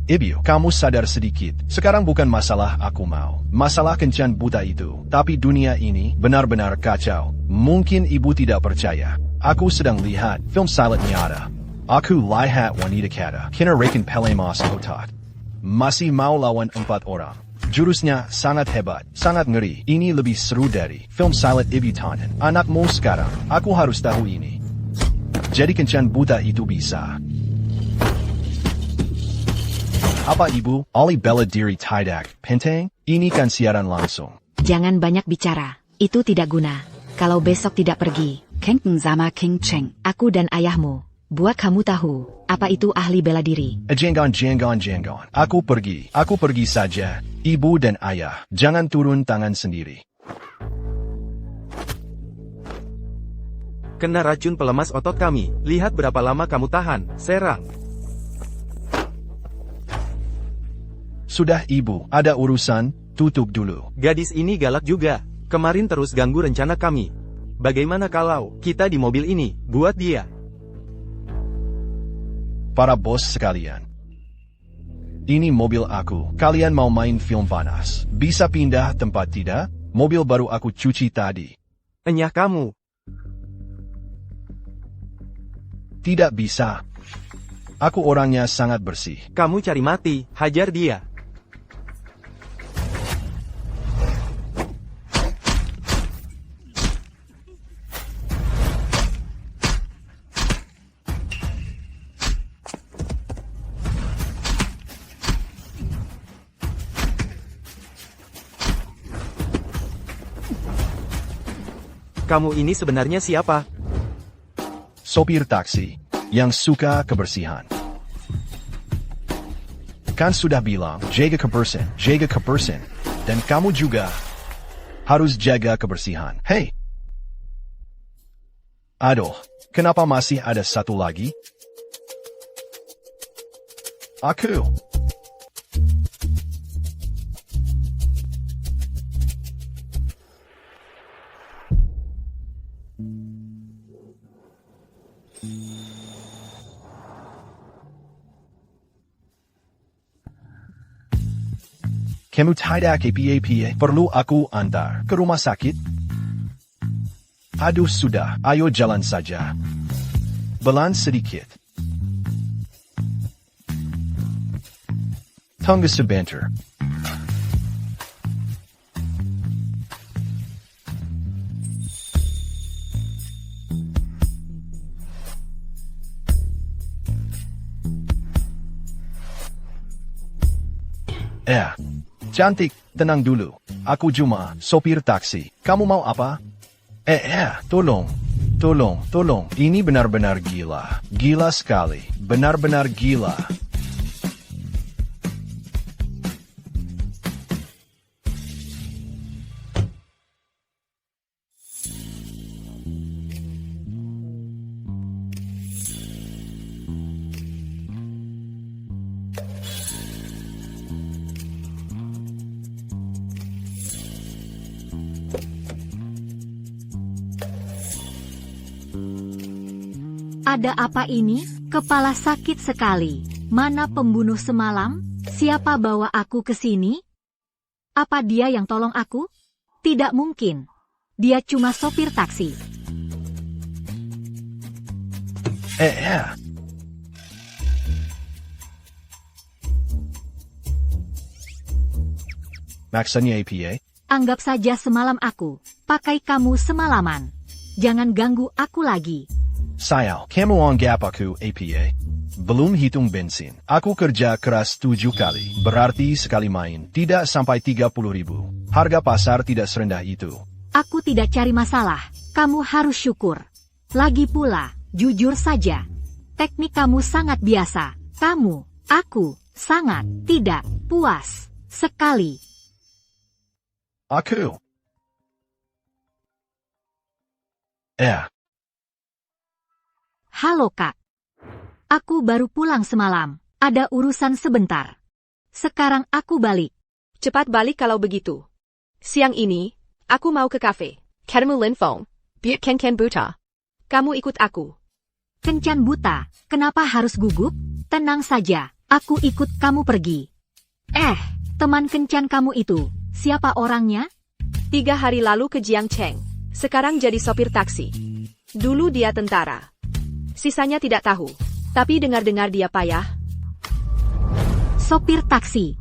Ibu, kamu sadar sedikit. Sekarang bukan masalah aku mau. Masalah kencan buta itu. Tapi dunia ini benar-benar kacau. Mungkin ibu tidak percaya. Aku sedang lihat film silent nyata. Aku lihat wanita kata. Kena rekin pelemas otak. Masih mau lawan 4 orang. Jurusnya sangat hebat, sangat ngeri. Ini lebih seru dari film silent ibu tonton. Anakmu sekarang. Aku harus tahu ini. Jadi kencan buta itu bisa. Apa ibu? Oli bela diri tidak penting? Ini kan siaran langsung. Jangan banyak bicara. Itu tidak guna. Kalau besok tidak pergi, Kengpeng sama King Cheng, aku dan ayahmu, buat kamu tahu, apa itu ahli bela diri. Jangan. Aku pergi saja. Ibu dan ayah, jangan turun tangan sendiri. Kena racun pelemas otot kami. Lihat berapa lama kamu tahan. Serang. Sudah ibu, ada urusan, tutup dulu. Gadis ini galak juga. Kemarin terus ganggu rencana kami. Bagaimana kalau kita di mobil ini, buat dia? Para bos sekalian. Ini mobil aku. Kalian mau main film panas? Bisa pindah tempat tidak? Mobil baru aku cuci tadi. Enyah kamu. Tidak bisa. Aku orangnya sangat bersih. Kamu cari mati, hajar dia. Kamu ini sebenarnya siapa? Sopir taksi, yang suka kebersihan. Kan sudah bilang, jaga kebersihan. Dan kamu juga harus jaga kebersihan. Hei! Aduh, kenapa masih ada satu lagi? Aku. Kamu tidak apa-apa, perlu aku antar ke rumah sakit? Aduh sudah, ayo jalan saja. Belan sedikit. Tunggu sebentar. Cantik, tenang dulu. Aku cuma sopir taksi. Kamu mau apa? Tolong. Ini benar-benar gila. Gila sekali. Benar-benar gila. Ada apa ini? Kepala sakit sekali. Mana pembunuh semalam? Siapa bawa aku ke sini? Apa dia yang tolong aku? Tidak mungkin. Dia cuma sopir taksi. Maksudnya apa? Anggap saja semalam aku pakai kamu semalaman. Jangan ganggu aku lagi. Sayang, kamu anggap aku apa? Belum hitung bensin. Aku kerja keras 7 kali. Berarti sekali main, tidak sampai 30.000. Harga pasar tidak serendah itu. Aku tidak cari masalah. Kamu harus syukur. Lagi pula, jujur saja. Teknik kamu sangat biasa. Aku sangat tidak puas sekali. Aku. Halo Kak. Aku baru pulang semalam. Ada urusan sebentar. Sekarang aku balik. Cepat balik kalau begitu. Siang ini, aku mau ke kafe. Ketemu Lin Fong. Biut Ken buta. Kamu ikut aku. Kencan buta, kenapa harus gugup? Tenang saja, Aku ikut kamu pergi. Teman kencan kamu itu, siapa orangnya? 3 hari lalu ke Jiangcheng. Sekarang jadi sopir taksi. Dulu dia tentara. Sisanya tidak tahu. Tapi dengar-dengar dia payah. Sopir taksi.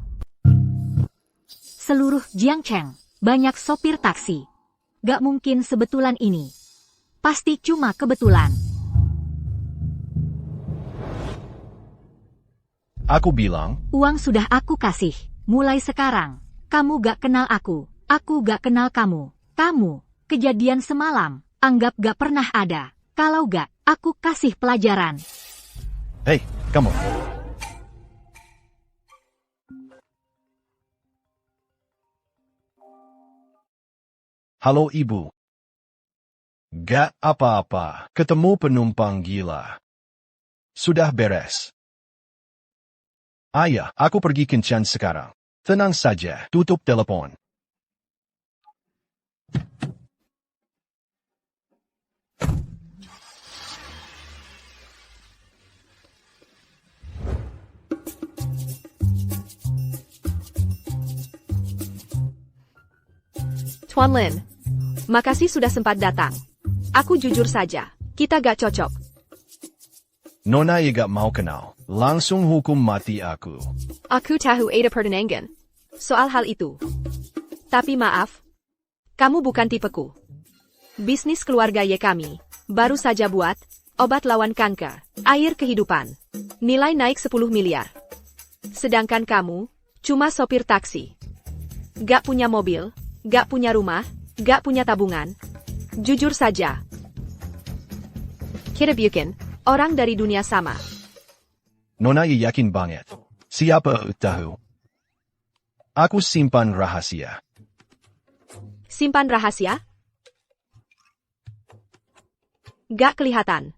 Seluruh Jiangcheng, banyak sopir taksi. Gak mungkin sebetulan ini. Pasti cuma kebetulan. Aku bilang, Uang sudah aku kasih. Mulai sekarang, kamu gak kenal aku gak kenal kamu. Kamu, kejadian semalam, anggap gak pernah ada. Kalau gak, aku kasih pelajaran. hei, kamu. Halo ibu. Gak apa-apa, ketemu penumpang gila. Sudah beres. Ayah, aku pergi kencan sekarang. Tenang saja, tutup telepon. Tuan Lin, makasih sudah sempat datang. Aku jujur saja, kita gak cocok. Nona ya gak mau kenal, langsung hukum mati aku. Aku tahu ada pertenangan soal hal itu. Tapi maaf, kamu bukan tipeku. Bisnis keluarga ye kami, baru saja buat, obat lawan kanker, air kehidupan. Nilai naik 10 miliar. Sedangkan kamu, cuma sopir taksi. Gak punya mobil, gak punya rumah, gak punya tabungan. Jujur saja. Kita bukan orang dari dunia sama. Nona ya yakin banget. Siapa tahu? Aku simpan rahasia. Simpan rahasia? Gak kelihatan.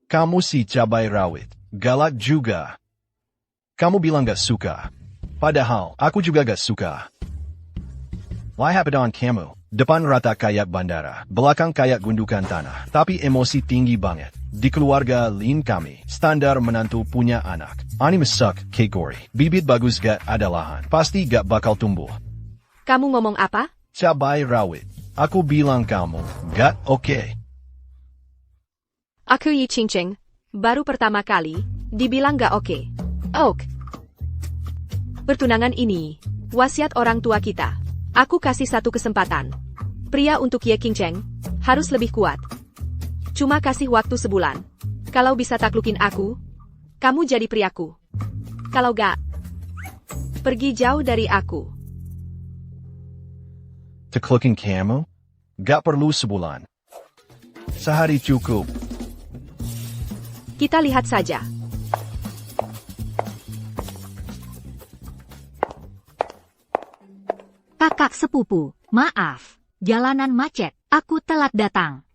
Kamu si cabai rawit, galak juga. Kamu bilang gak suka. Padahal, aku juga gak suka. Lihat on kamu, depan rata kayak bandara, belakang kayak gundukan tanah, tapi emosi tinggi banget. Di keluarga Lin kami, standar menantu punya anak. Ani mesak, kegori, bibit bagus gak ada lahan, pasti gak bakal tumbuh. Kamu ngomong apa? Cabai rawit, aku bilang kamu, gak oke. Aku Yi Qingqing, baru pertama kali, dibilang gak oke. Pertunangan ini, wasiat orang tua kita. Aku kasih satu kesempatan. Pria untuk Ye Qingqing, harus lebih kuat. Cuma kasih waktu sebulan. Kalau bisa taklukin aku, kamu jadi priaku. Kalau gak, pergi jauh dari aku. Taklukin kamu? Gak perlu sebulan. Sehari cukup. Kita lihat saja. Kakak sepupu, maaf. Jalanan macet, aku telat datang.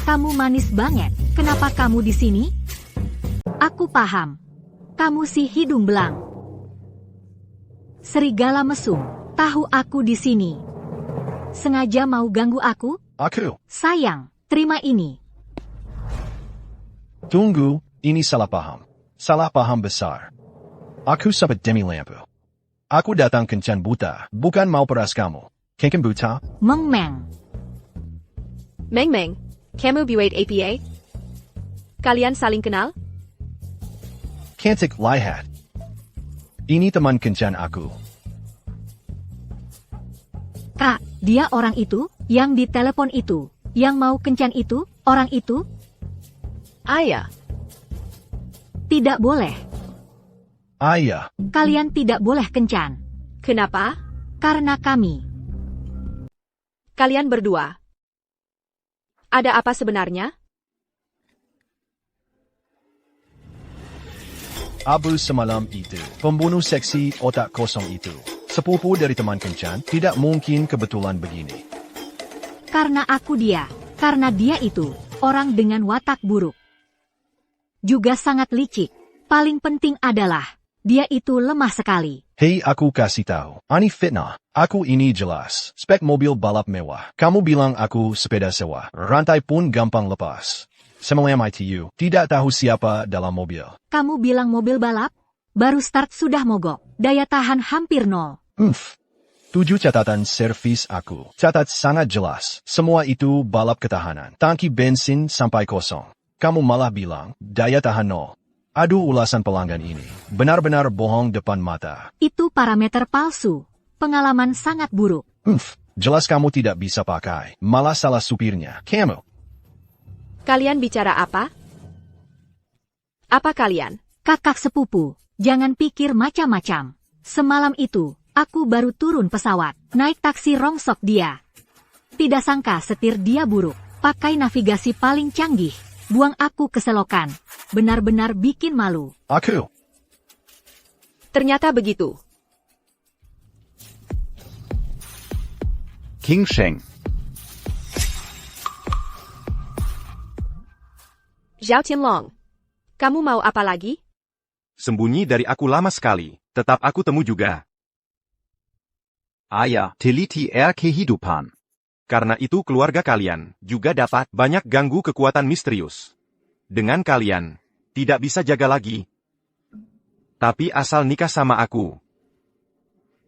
Kamu manis banget, kenapa kamu di sini? Aku paham. Kamu si hidung belang. Serigala mesum, tahu aku di sini. Sengaja mau ganggu aku? Aku. Sayang, terima ini. Tunggu, ini salah paham. Salah paham besar. Aku sahabat demi lampu. Aku datang kencan buta, bukan mau peras kamu. Kencan buta? Meng-meng. Meng-meng, kamu buat APA? Kalian saling kenal? Cantik lihat. Ini teman kencan aku. Kak, dia orang itu, yang di telepon itu, yang mau kencan itu, orang itu? Ayah, Tidak boleh. Ayah, Kalian tidak boleh kencan. kenapa? Karena kami. Kalian berdua. Ada apa sebenarnya? Abu semalam itu, pembunuh seksi otak kosong itu. Sepupu dari teman kencan, tidak mungkin kebetulan begini. Karena aku dia. Karena dia itu, orang dengan watak buruk. Juga sangat licik. Paling penting adalah, dia itu lemah sekali. Hei, aku kasih tahu. Ani fitnah. Aku ini jelas. Spek mobil balap mewah. Kamu bilang aku sepeda sewa. Rantai pun gampang lepas. Semalam ITU, tidak tahu siapa dalam mobil. Kamu bilang mobil balap? Baru start sudah mogok. Daya tahan hampir nol. 7 catatan servis aku. Catat sangat jelas. Semua itu balap ketahanan. Tangki bensin sampai kosong. Kamu malah bilang, daya tahan nol. Aduh, ulasan pelanggan ini. Benar-benar bohong depan mata. Itu parameter palsu. Pengalaman sangat buruk. Jelas kamu tidak bisa pakai. Malah salah supirnya. Kamu. Kalian bicara apa? Apa kalian? Kakak sepupu, jangan pikir macam-macam. Semalam itu, aku baru turun pesawat. Naik taksi rongsok dia. Tidak sangka setir dia buruk. Pakai navigasi paling canggih. Buang aku ke selokan. Benar-benar bikin malu. Aku. Ternyata begitu. King Sheng. Zhao Tianlong. Kamu mau apa lagi? Sembunyi dari aku lama sekali, tetap aku temu juga. Ayah, teliti kehidupan. Karena itu keluarga kalian juga dapat banyak ganggu kekuatan misterius. Dengan kalian, tidak bisa jaga lagi. Tapi asal nikah sama aku.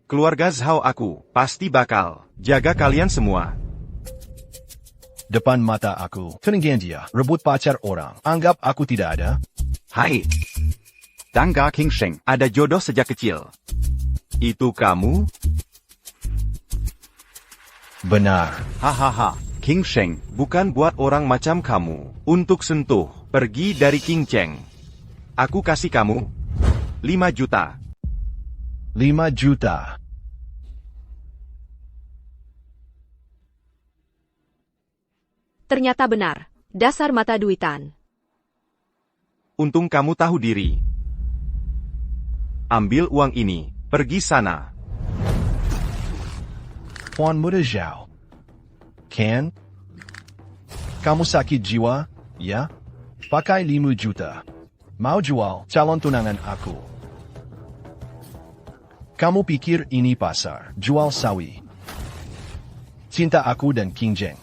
Keluarga Zhao aku pasti bakal jaga kalian semua. Depan mata aku, ketinggian dia, rebut pacar orang. Anggap aku tidak ada. Hai. Dangga King Sheng. Ada jodoh sejak kecil. Itu kamu? Benar. Hahaha. King Sheng. Bukan buat orang macam kamu. Untuk sentuh, pergi dari King Cheng. Aku kasih kamu 5 juta. 5 juta. Ternyata benar. Dasar mata duitan. Untung kamu tahu diri. Ambil uang ini, pergi sana. Tuan Muda Zhao. Ken? Kamu sakit jiwa, ya? Pakai 5 juta. Mau jual calon tunangan aku. Kamu pikir ini pasar, jual sawi. Cinta aku dan King Cheng.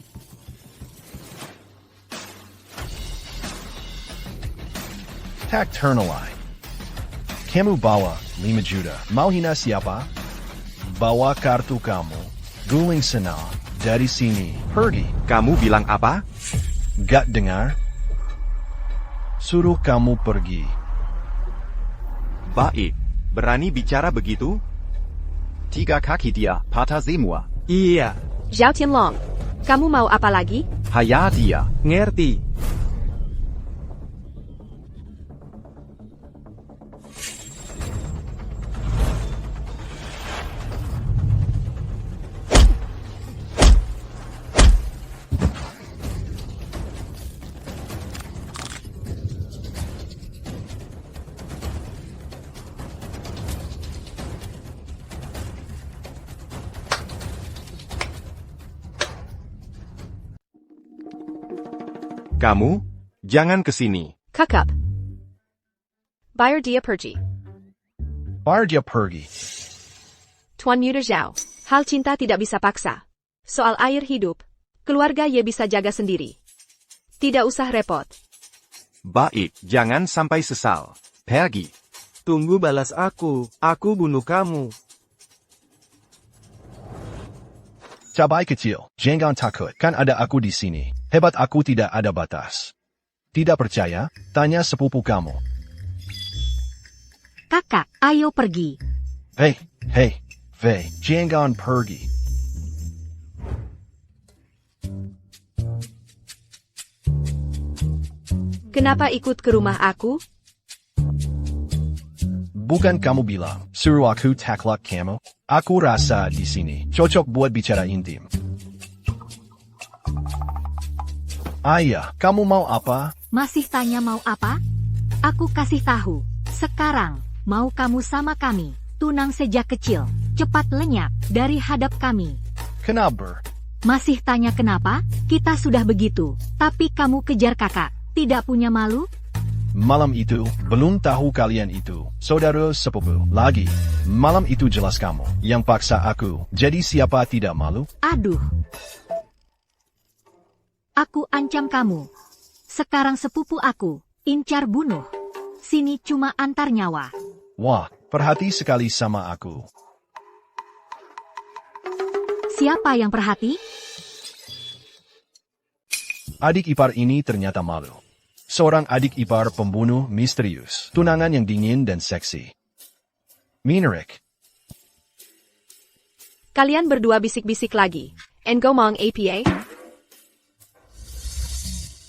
Tacternalai. Kamu bawa 5 juta. Mau hina siapa? Bawa kartu kamu. Guling sana. Dari sini. Pergi. Kamu bilang apa? Gak dengar? Suruh kamu pergi. Baik. Berani bicara begitu? 3 kaki dia patah semua. Iya. Zhao Tianlong. Kamu mau apa lagi? Hayat dia. Ngerti. Kamu, jangan kesini. Kakak. Bayar dia pergi. Bayar dia pergi. Tuan Muda Zhao. Hal cinta tidak bisa paksa. Soal air hidup, keluarga ye bisa jaga sendiri. Tidak usah repot. Baik, jangan sampai sesal. Pergi. Tunggu balas aku bunuh kamu. Cabai kecil, jangan takut, kan ada aku di sini. Hebat aku tidak ada batas. Tidak percaya? Tanya sepupu kamu. Kakak, ayo pergi. Hei, jangan pergi. Kenapa ikut ke rumah aku? Bukan kamu bilang, suruh aku taklak kamu? Aku rasa di sini cocok buat bicara intim. Ayah, kamu mau apa? Masih tanya mau apa? Aku kasih tahu. Sekarang, mau kamu sama kami. Tunang sejak kecil. Cepat lenyap dari hadap kami. Kenapa? Masih tanya kenapa? Kita sudah begitu. Tapi kamu kejar kakak. Tidak punya malu? Malam itu, belum tahu kalian itu, saudara sepupu. Lagi, malam itu jelas kamu yang paksa aku. Jadi siapa tidak malu? Aduh. Aku ancam kamu. Sekarang sepupu aku, incar bunuh. Sini cuma antar nyawa. Wah, perhati sekali sama aku. Siapa yang perhati? Adik ipar ini ternyata malu. Seorang adik ipar pembunuh misterius. Tunangan yang dingin dan seksi. Minarik. Kalian berdua bisik-bisik lagi. And ngomong apa?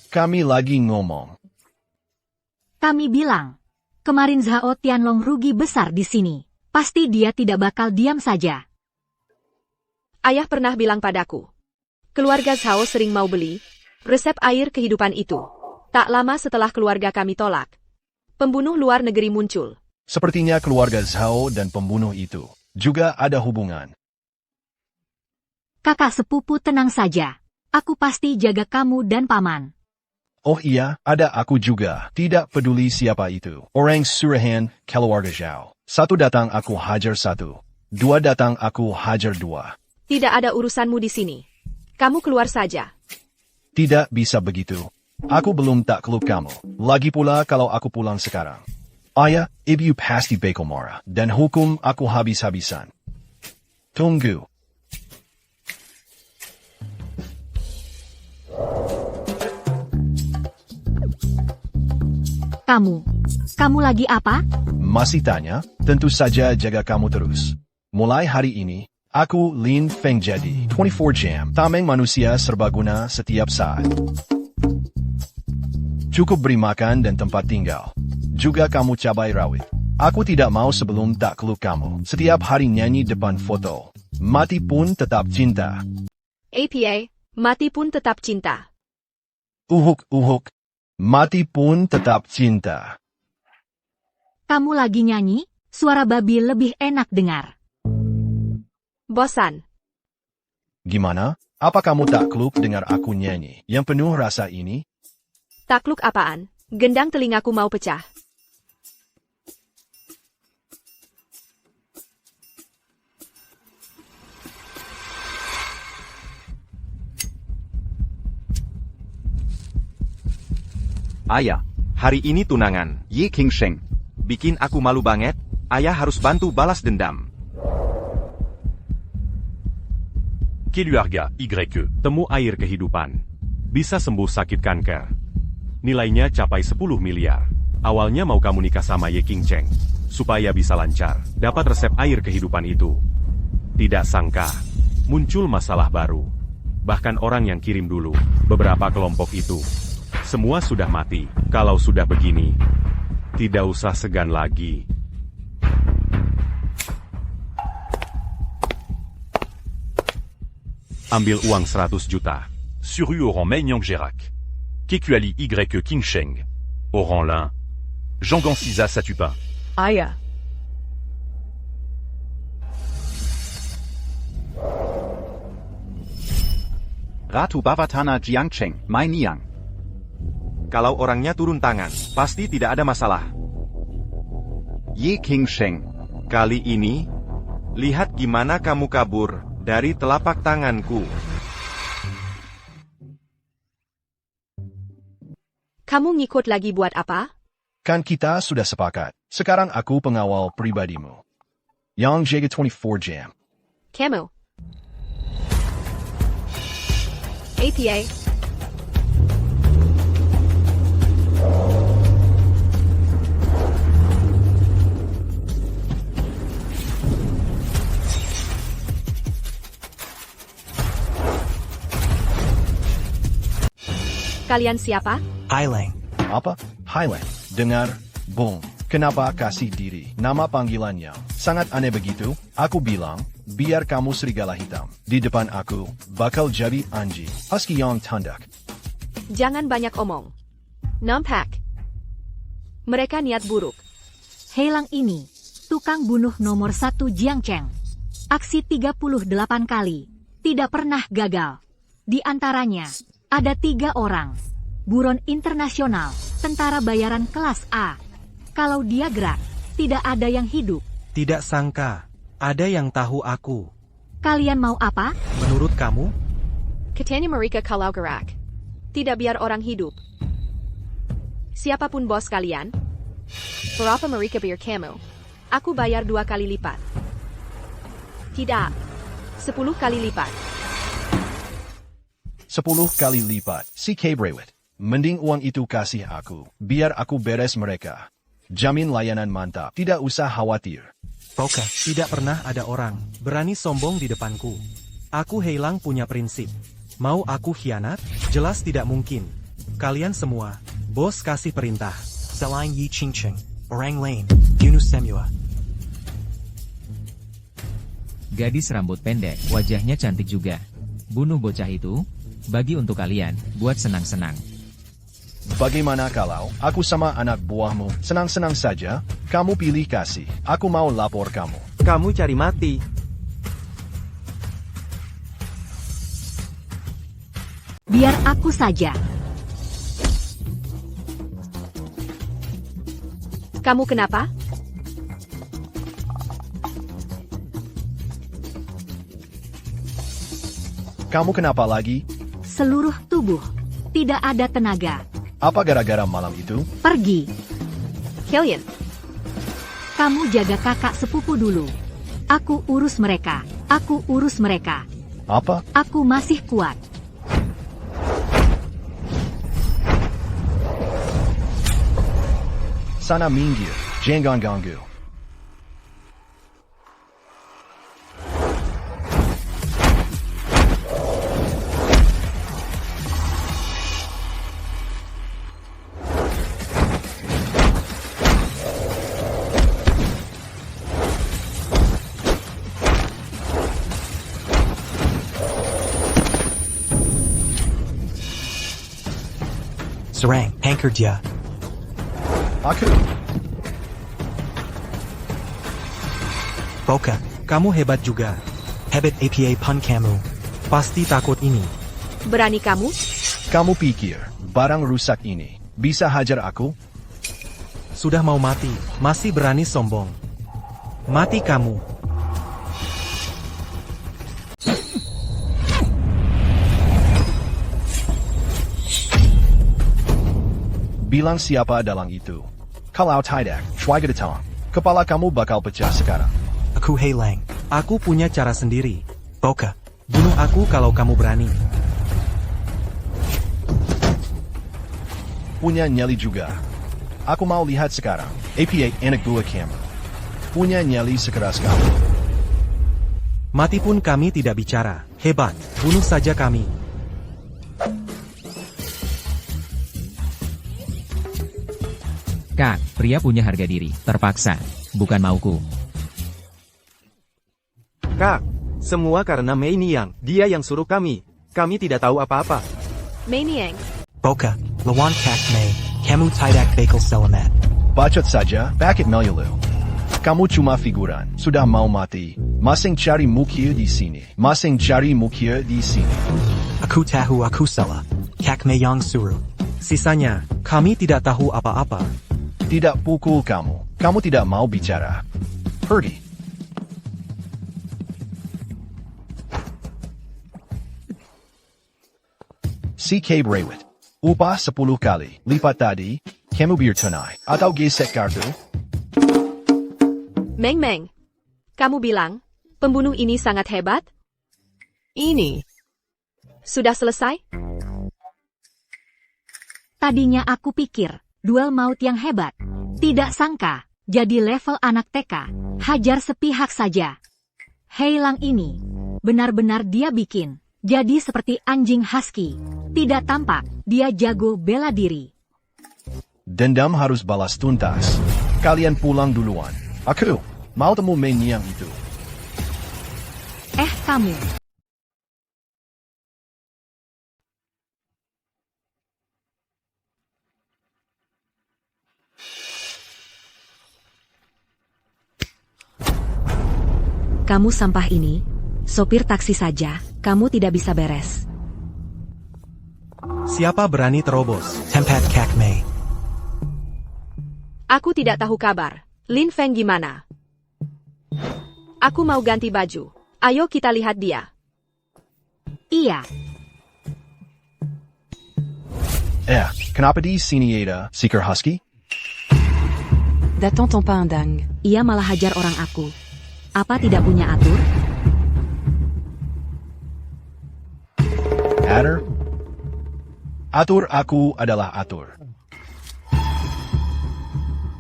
Kami lagi ngomong. Kami bilang, kemarin Zhao Tianlong rugi besar di sini. Pasti dia tidak bakal diam saja. Ayah pernah bilang padaku. Keluarga Zhao sering mau beli resep air kehidupan itu. Tak lama setelah keluarga kami tolak, pembunuh luar negeri muncul. Sepertinya keluarga Zhao dan pembunuh itu juga ada hubungan. Kakak sepupu tenang saja. Aku pasti jaga kamu dan paman. Oh iya, ada aku juga. Tidak peduli siapa itu. Orang suruhan keluarga Zhao. Satu datang aku hajar satu. Dua datang aku hajar dua. Tidak ada urusanmu di sini. Kamu keluar saja. Tidak bisa begitu. Aku belum takluk kamu. Lagi pula kalau aku pulang sekarang. Ayah, ibu pasti bakal marah. Dan hukum aku habis-habisan. Tunggu. Kamu lagi apa? Masih tanya? Tentu saja jaga kamu terus. Mulai hari ini, aku Lin Feng jadi 24 jam. Tameng manusia serbaguna setiap saat. Cukup beri makan dan tempat tinggal. Juga kamu cabai rawit. Aku tidak mau sebelum takluk kamu. Setiap hari nyanyi depan foto. Mati pun tetap cinta. APA, mati pun tetap cinta. Uhuk. Mati pun tetap cinta. Kamu lagi nyanyi? Suara babi lebih enak dengar. Bosan. Gimana? Apa kamu takluk dengar aku nyanyi yang penuh rasa ini? Takluk apaan? Gendang telingaku mau pecah. Ayah, Hari ini tunangan. Ye King Sheng. Bikin aku malu banget. Ayah harus bantu balas dendam. Keluarga YE. Temu air kehidupan. Bisa sembuh sakit kanker. Nilainya capai 10 miliar. Awalnya mau kamu nikah sama Ye King Cheng. Supaya bisa lancar. Dapat resep air kehidupan itu. Tidak sangka. Muncul masalah baru. Bahkan orang yang kirim dulu. Beberapa kelompok itu. Semua sudah mati. Kalau sudah begini, tidak usah segan lagi. Ambil uang 100 juta. Sur U au rang Mei Nyang Gerak. Kekuali YE King Sheng. Au rang Lin. Jangan Siza Satupin. Ayah. Ratu Bavatana Jiangcheng, Mai Niang. Kalau orangnya turun tangan, pasti tidak ada masalah. Ye King Sheng. Kali ini, lihat gimana kamu kabur dari telapak tanganku. Kamu ngikut lagi buat apa? Kan kita sudah sepakat. Sekarang aku pengawal pribadimu. Yang jaga 24 jam. Kamu. APA. Kalian siapa? Highlang. Apa? Highland. Dengar, Bung. Kenapa kasih diri? Nama panggilannya. Sangat aneh begitu. Aku bilang, biar kamu serigala hitam. Di depan aku, bakal jadi anjing. Husky yang tandak. Jangan banyak omong. Nampak. Mereka niat buruk. Heilang ini, tukang bunuh nomor 1 Jiangcheng. Aksi 38 kali. Tidak pernah gagal. Di antaranya, ada 3 orang. Buron internasional, tentara bayaran kelas A. Kalau dia gerak, tidak ada yang hidup. Tidak sangka, ada yang tahu aku. Kalian mau apa? Menurut kamu? Katanya mereka kalau gerak. Tidak biar orang hidup. Siapapun bos kalian, berapa mereka bayar kamu? Aku bayar 2 kali lipat. Tidak, 10 kali lipat. 10 kali lipat. Si Brewit. Mending uang itu kasih aku. Biar aku beres mereka. Jamin layanan mantap. Tidak usah khawatir. Boka, tidak pernah ada orang berani sombong di depanku. Aku Heilang punya prinsip. Mau aku khianat? Jelas tidak mungkin. Kalian semua, bos kasih perintah. Selain Yi Qingcheng, orang lain, Yunus Semua. Gadis rambut pendek, wajahnya cantik juga. Bunuh bocah itu, bagi untuk kalian, buat senang-senang. Bagaimana kalau aku sama anak buahmu senang-senang saja? Kamu pilih kasih. Aku mau lapor kamu. Kamu cari mati. Biar aku saja. Kamu kenapa? Kamu kenapa lagi? Seluruh tubuh. Tidak ada tenaga. Apa gara-gara malam itu? Pergi. Killian, Kamu jaga kakak sepupu dulu. Aku urus mereka. Aku urus mereka. Apa? Aku masih kuat. Sana minggir. Jangan ganggu. Serang, anchor dia. Aku. Boka, Kamu hebat juga. hebat apa pun kamu. Pasti takut ini. berani kamu? Kamu pikir barang rusak ini bisa hajar aku? Sudah mau mati, masih berani sombong. Mati kamu. Bilang siapa dalang itu. Kalau tidak, Schweigedatang. Kepala kamu bakal pecah sekarang. Aku Heilang. Aku punya cara sendiri. Boka, Bunuh aku kalau kamu berani. Punya nyali juga. Aku mau lihat sekarang. APA anak buah kamu. Punya nyali sekeras kamu. Mati pun kami tidak bicara. Hebat, bunuh saja kami. Kak, pria punya harga diri, terpaksa, bukan mauku. Kak, semua karena Mei Niang. Dia yang suruh kami. Kami tidak tahu apa-apa. Mei Niang, Boka, lawan Kak Mei, kamu tidak bakal selamat. Bacot saja, bakit Melyulu. Kamu cuma figuran, sudah mau mati. Masing cari mukia di sini. Masing cari mukia di sini. Aku tahu aku salah. Kak Mei yang suruh. Sisanya, kami tidak tahu apa-apa. Tidak pukul kamu. Kamu tidak mau bicara. Pergi. CK Brewit. Upah 10 kali. Lipat tadi. Kamu biar tunai. Atau gesek kartu. Meng Meng. Kamu bilang, pembunuh ini sangat hebat? Ini. Sudah selesai? Tadinya aku pikir, duel maut yang hebat. Tidak sangka, jadi level anak TK. Hajar sepihak saja. Heilang ini, benar-benar dia bikin. Jadi seperti anjing husky. Tidak tampak, dia jago bela diri. Dendam harus balas tuntas. Kalian pulang duluan. Aku mau temu Mei Niang itu. Kamu. Kamu sampah ini, sopir taksi saja, kamu tidak bisa beres. Siapa berani terobos? Tempat Kak Mei. Aku tidak tahu kabar. Lin Feng gimana? Aku mau ganti baju. Ayo kita lihat dia. Iya. Kenapa di sini ada Seeker Husky? Datang tanpa undang. Ia malah hajar orang aku. Apa tidak punya atur? Atur? Atur aku adalah atur.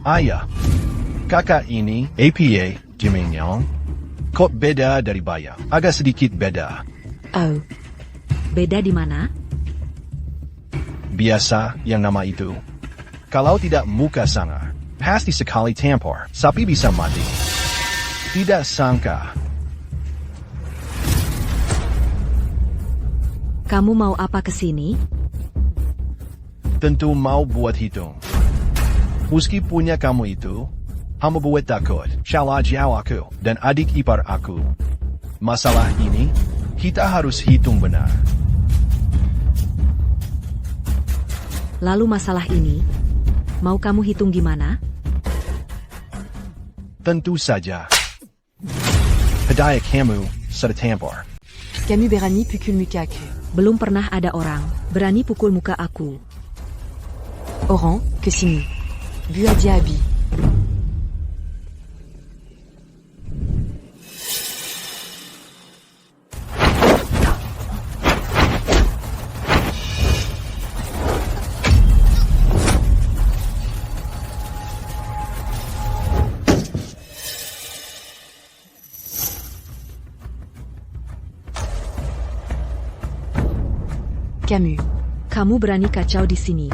Ayah, kakak ini APA Jiminyong. Kok beda dari Baya? Agak sedikit beda. Oh. Beda di mana? Biasa yang nama itu. Kalau tidak muka sangar, pasti sekali tampar, sapi bisa mati. Tidak sangka. Kamu mau apa kesini? Tentu mau buat hitung. Meski punya kamu itu, hamba buat takut, salah jauh aku, dan adik ipar aku. Masalah ini, kita harus hitung benar. Lalu masalah ini, mau kamu hitung gimana? Tentu saja. Hadiah kamu, sedetampar. Camus berani pukul muka aku. Belum pernah ada orang berani pukul muka aku. Oran, ke sini. Bu aja abi. Camus. Kamu berani kacau di sini.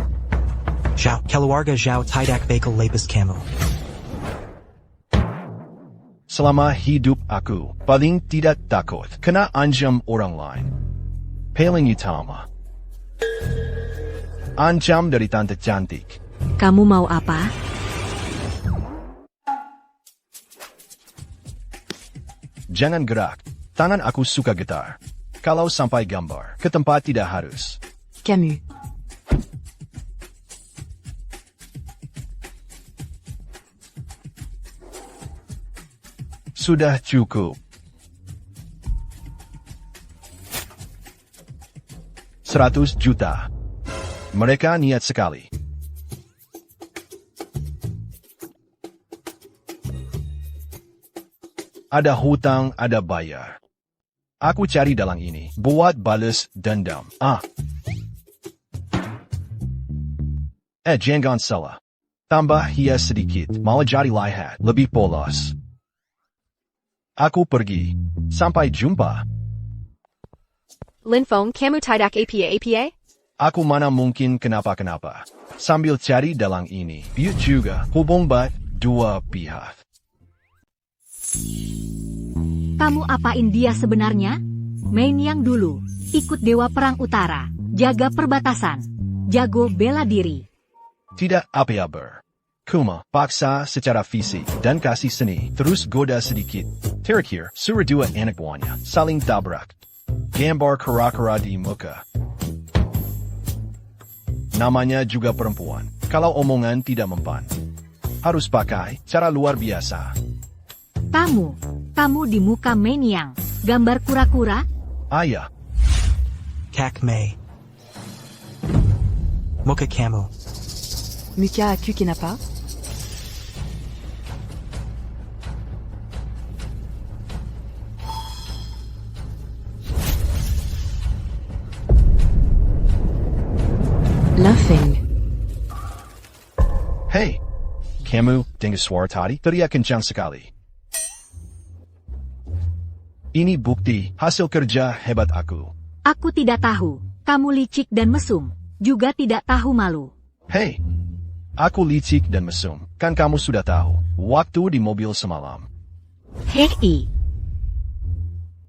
Zhao Keluarga Zhao tidak bakal lepas kamu. Selama hidup aku, paling tidak takut kena anjam orang lain. Paling utama. Anjam dari tante cantik. Kamu mau apa? Jangan gerak. Tangan aku suka getar. Kalau sampai gambar, ke tempat tidak harus. Camus. Sudah cukup. $100 juta. Mereka niat sekali. Ada hutang, ada bayar. Aku cari dalang ini, buat balas dendam. Jangan salah. Tambah hias sedikit, malah jadi lihat, lebih polos. Aku pergi. Sampai jumpa. Linfong, kamu tidak apa? Aku mana mungkin kenapa-kenapa. Sambil cari dalang ini, biut juga hubung bat dua pihak. Kamu apain dia sebenarnya? Main yang dulu, ikut Dewa Perang Utara, jaga perbatasan, jago bela diri. Tidak apa-apa. Kuma, paksa secara fisik dan kasih seni, terus goda sedikit. Terakhir, suruh dua anak buahnya, saling tabrak. Gambar kera-kera di muka. Namanya juga perempuan, kalau omongan tidak mempan. Harus pakai cara luar biasa. Kamu di muka Menyang, gambar kura-kura? Ayah. Kak Mei. Muka kamu. Muka aku kenapa? Laughing. Hey, kamu dengar suara tadi? Teriak kencang sekali. Ini bukti hasil kerja hebat aku. Aku tidak tahu. Kamu licik dan mesum. Juga tidak tahu malu. Hey, aku licik dan mesum. Kan kamu sudah tahu. Waktu di mobil semalam. Hei.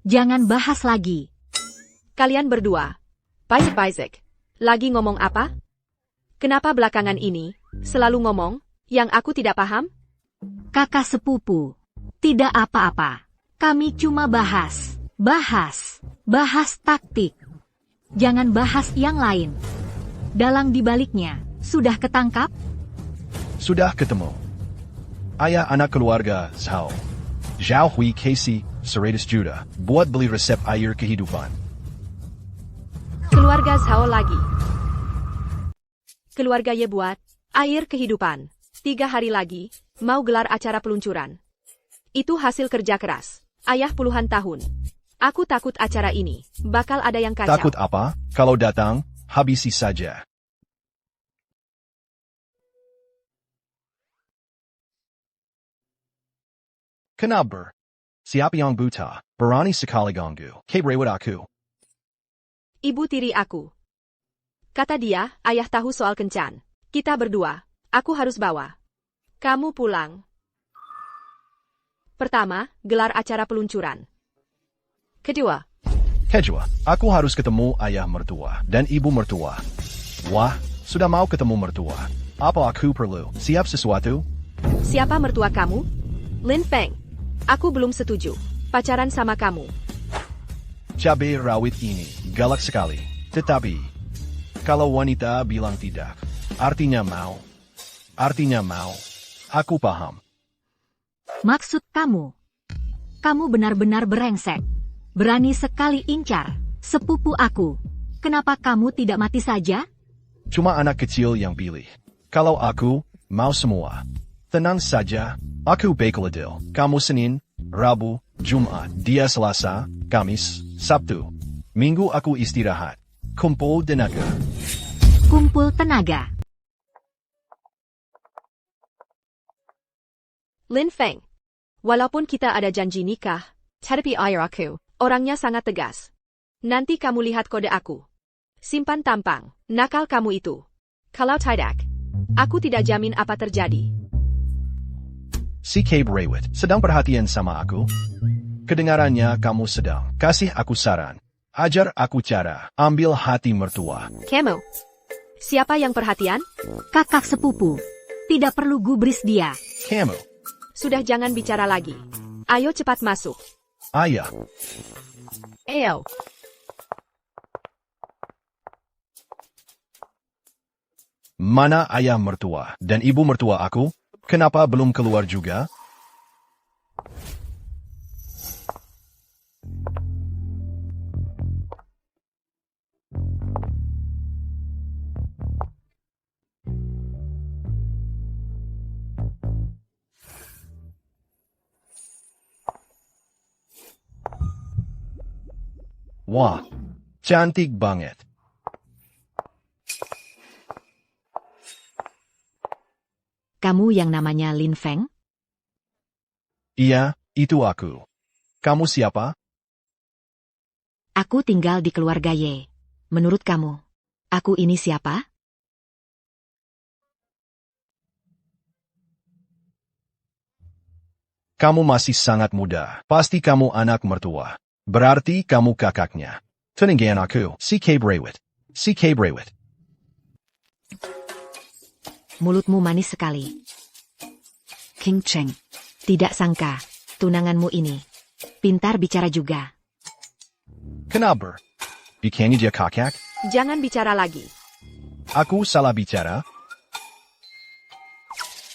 Jangan bahas lagi. Kalian berdua. Isaac. Lagi ngomong apa? Kenapa belakangan ini selalu ngomong yang aku tidak paham? Kakak sepupu. Tidak apa-apa. Kami cuma bahas taktik. Jangan bahas yang lain. Dalang dibaliknya, sudah ketangkap? Sudah ketemu. Ayah anak keluarga Zhao. Zhao Hui Casey, $100 juta, buat beli resep air kehidupan. Keluarga Zhao lagi. Keluarga Ye buat air kehidupan. 3 hari lagi, mau gelar acara peluncuran. Itu hasil kerja keras. Ayah puluhan tahun. Aku takut acara ini bakal ada yang kacau. Takut apa? Kalau datang, habisi saja. Kenapa? Siapa yang buta? Berani sekali ganggu. Keberewat aku. Ibu tiri aku. Kata dia, ayah tahu soal kencan. Kita berdua. Aku harus bawa kamu pulang. Pertama, gelar acara peluncuran. Kedua, aku harus ketemu ayah mertua dan ibu mertua. Wah, sudah mau ketemu mertua. Apa aku perlu siap sesuatu? Siapa mertua kamu? Lin Feng. Aku belum setuju pacaran sama kamu. Cabai rawit ini galak sekali. Tetapi, kalau wanita bilang tidak, artinya mau. Artinya mau. Aku paham. Maksud kamu? Kamu benar-benar brengsek. Berani sekali incar sepupu aku. Kenapa kamu tidak mati saja? Cuma anak kecil yang pilih. Kalau aku, mau semua. Tenang saja, aku Bakeladil. Kamu Senin, Rabu, Jumat, dia Selasa, Kamis, Sabtu. Minggu aku istirahat. Kumpul tenaga. Kumpul tenaga. Lin Feng. Walaupun kita ada janji nikah, tapi ayah aku, orangnya sangat tegas. Nanti kamu lihat kode aku. Simpan tampang, nakal kamu itu. Kalau tidak, aku tidak jamin apa terjadi. Si Cabe Raywit sedang perhatian sama aku. Kedengarannya kamu sedang kasih aku saran. Ajar aku cara ambil hati mertua. Kamu? Siapa yang perhatian? Kakak sepupu. Tidak perlu gubris dia. Kamu. Sudah jangan bicara lagi. Ayo cepat masuk. Ayah. Ayo. Mana ayah mertua dan ibu mertua aku? Kenapa belum keluar juga? Wah, cantik banget. Kamu yang namanya Lin Feng? Iya, itu aku. Kamu siapa? Aku tinggal di keluarga Ye. Menurut kamu, aku ini siapa? Kamu masih sangat muda. Pasti kamu anak mertua. Berarti kamu kakaknya. Tenangkan aku, si Cabe Raywit. Si Cabe Raywit. Mulutmu manis sekali. King Cheng. Tidak sangka, tunanganmu ini pintar bicara juga. Kenapa? Bikinnya dia kakak? Jangan bicara lagi. Aku salah bicara?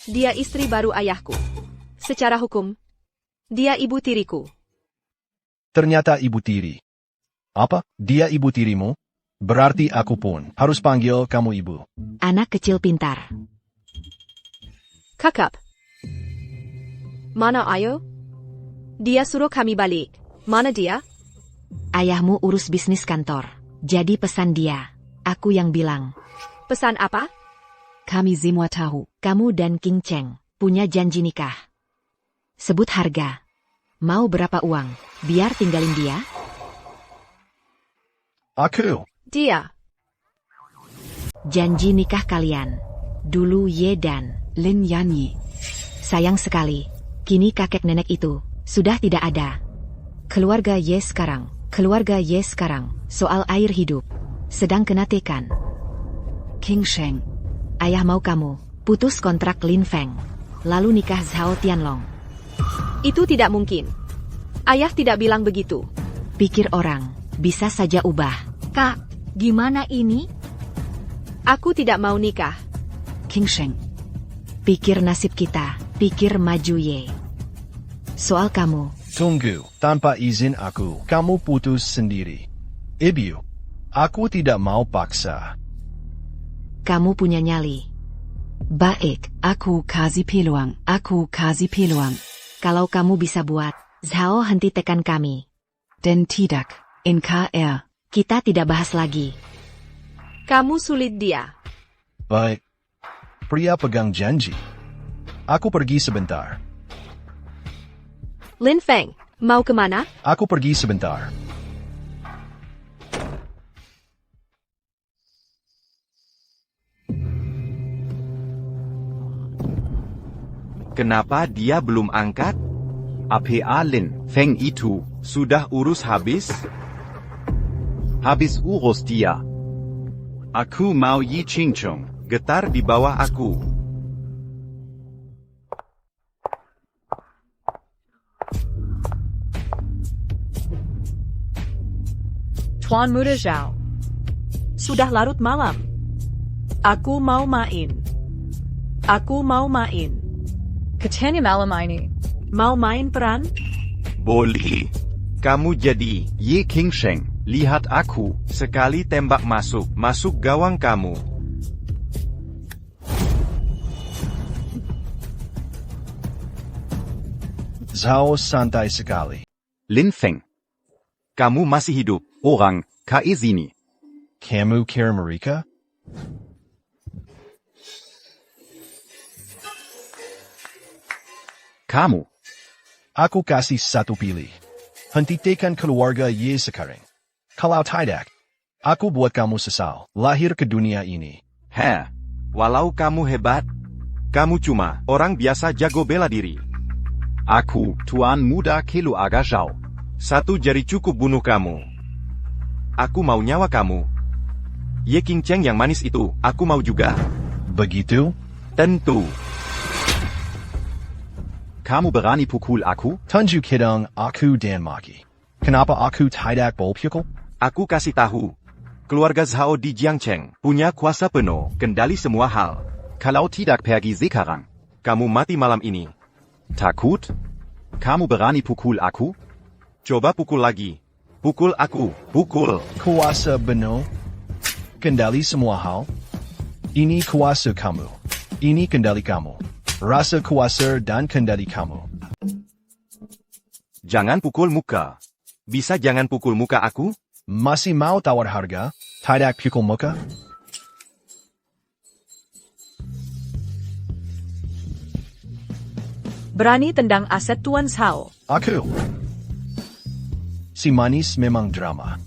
Dia istri baru ayahku. Secara hukum, dia ibu tiriku. Ternyata ibu tiri. Apa? Dia ibu tirimu? Berarti aku pun harus panggil kamu ibu. Anak kecil pintar. Kakak. Mana ayo? Dia suruh kami balik. Mana dia? Ayahmu urus bisnis kantor. Jadi pesan dia. Aku yang bilang. Pesan apa? Kami semua tahu. Kamu dan King Cheng punya janji nikah. Sebut harga. Mau berapa uang? Biar tinggalin dia? Aku. Dia. Janji nikah kalian. Dulu Ye dan Lin Yanyi. Sayang sekali. Kini kakek nenek itu sudah tidak ada. Keluarga Ye sekarang soal air hidup sedang kena tekan. King Sheng, ayah mau kamu putus kontrak Lin Feng, lalu nikah Zhao Tianlong. Itu tidak mungkin. Ayah tidak bilang begitu. Pikir orang bisa saja ubah. Kak, gimana ini? Aku tidak mau nikah. King Sheng, pikir nasib kita, pikir maju Ye. Soal kamu. Tunggu, tanpa izin aku, kamu putus sendiri. Ibu, aku tidak mau paksa. kamu punya nyali. Baik, aku kasih peluang. Kalau kamu bisa buat, Zhao hentikan kami. Dan tidak, NKR. Kita tidak bahas lagi. Kamu sulit dia. Baik. Pria pegang janji. Aku pergi sebentar. Lin Feng, mau kemana? Aku pergi sebentar. Kenapa dia belum angkat? APA Lin Feng itu. Sudah urus habis? Habis urus dia. Aku mau Yi Qingcheng. Getar di bawah aku. Tuan Muda Zhao. Sudah larut malam. Aku mau main. Katanya malam ini. Mau main peran? Boleh. Kamu jadi. Ye Qingsheng, lihat aku. Sekali tembak masuk gawang kamu. Zhao santai sekali. Lin Feng. Kamu masih hidup. Orang, kae sini. Kamu kira mereka? Kamu. Aku kasih satu pilih. Hentikan keluarga Ye sekarang. Kalau tidak, aku buat kamu sesal lahir ke dunia ini. Walau kamu hebat, kamu cuma orang biasa jago bela diri. Aku, Tuan Muda Keluarga Zhao. Satu jari cukup bunuh kamu. Aku mau nyawa kamu. Ye Qingcheng yang manis itu, aku mau juga. Begitu? Tentu. Kamu berani pukul aku? Tunjuk hidung aku dan maki. Kenapa aku tidak boleh pukul? Aku kasih tahu. Keluarga Zhao di Jiangcheng punya kuasa penuh, kendali semua hal. Kalau tidak pergi sekarang. Kamu mati malam ini. Takut? Kamu berani pukul aku? Coba pukul lagi. Pukul aku. Pukul. Kuasa penuh. Kendali semua hal. Ini kuasa kamu. Ini kendali kamu. Rasa kuasa dan kendali kamu. Jangan pukul muka. Bisa jangan pukul muka aku? Masih mau tawar harga? Tidak pukul muka? Berani tendang aset Tuan Zhao. Aku. Si manis memang drama.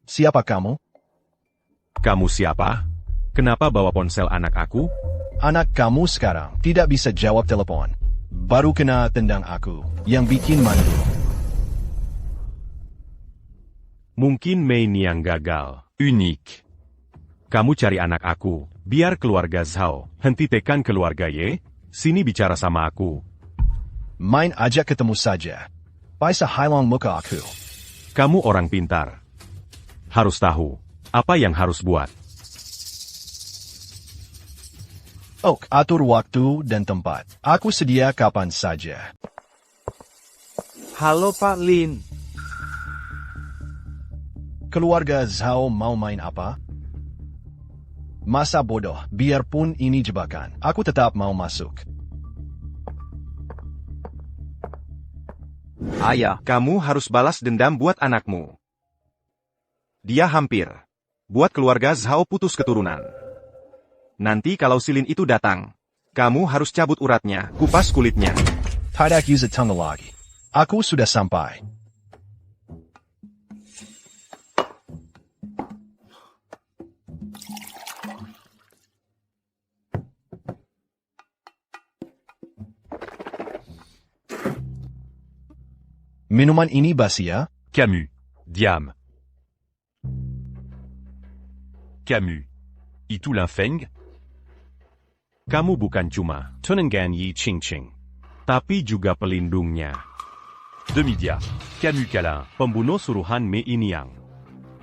Siapa kamu? Kamu siapa? Kenapa bawa ponsel anak aku? Anak kamu sekarang tidak bisa jawab telepon. Baru kena tendang aku, yang bikin mandu. Mungkin Mei Niang gagal. Unik. Kamu cari anak aku, biar keluarga Zhao. Hentikan keluarga Ye. Sini bicara sama aku. Main aja ketemu saja. Bisa hilang muka aku. Kamu orang pintar. Harus tahu, apa yang harus buat. Atur waktu dan tempat. Aku sedia kapan saja. Halo Pak Lin. Keluarga Zhao mau main apa? Masa bodoh, biarpun ini jebakan, aku tetap mau masuk. Ayah, kamu harus balas dendam buat anakmu. Dia hampir buat keluarga Zhao putus keturunan. Nanti kalau Silin itu datang, kamu harus cabut uratnya, kupas kulitnya. Tidak use tangga lagi. Aku sudah sampai. Minuman ini basi ya? Camus. Diam. Camus. Itu Lin Feng? Kamu bukan cuma Tunangan Yi Qingcheng, tapi juga pelindungnya. Demi-dia. Camus Calin. Pembunuh suruhan Mei Niang.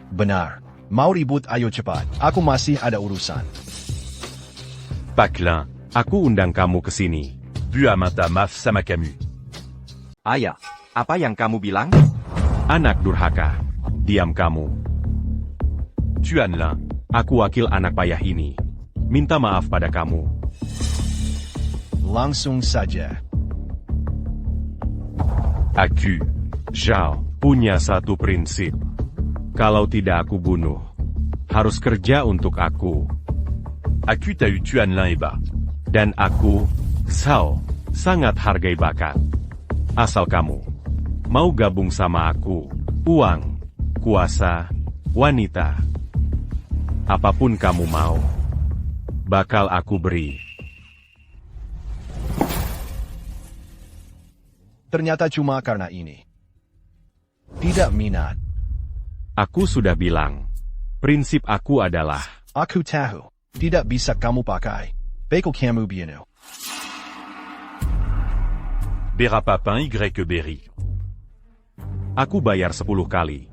Benar. Mau ribut ayo cepat. Aku masih ada urusan. Pak Lin, aku undang kamu ke sini. Bu à mainta maf sama Camus. Ayah, apa yang kamu bilang? Anak durhaka. Diam kamu. Tuanlin, Aku wakil anak payah ini. Minta maaf pada kamu. Langsung saja. Aku, Zhao punya satu prinsip. Kalau tidak aku bunuh, harus kerja untuk aku. Aku tahu Tuanlin hebat. Dan aku, Zhao, sangat hargai bakat. Asal kamu mau gabung sama aku, uang, kuasa, wanita, apapun kamu mau, bakal aku beri. Ternyata cuma karena ini. Tidak minat. Aku sudah bilang, prinsip aku adalah, Aku tahu. Tidak bisa kamu pakai. Beko kamu bienu. Bera papin Y berry. aku bayar 10 kali.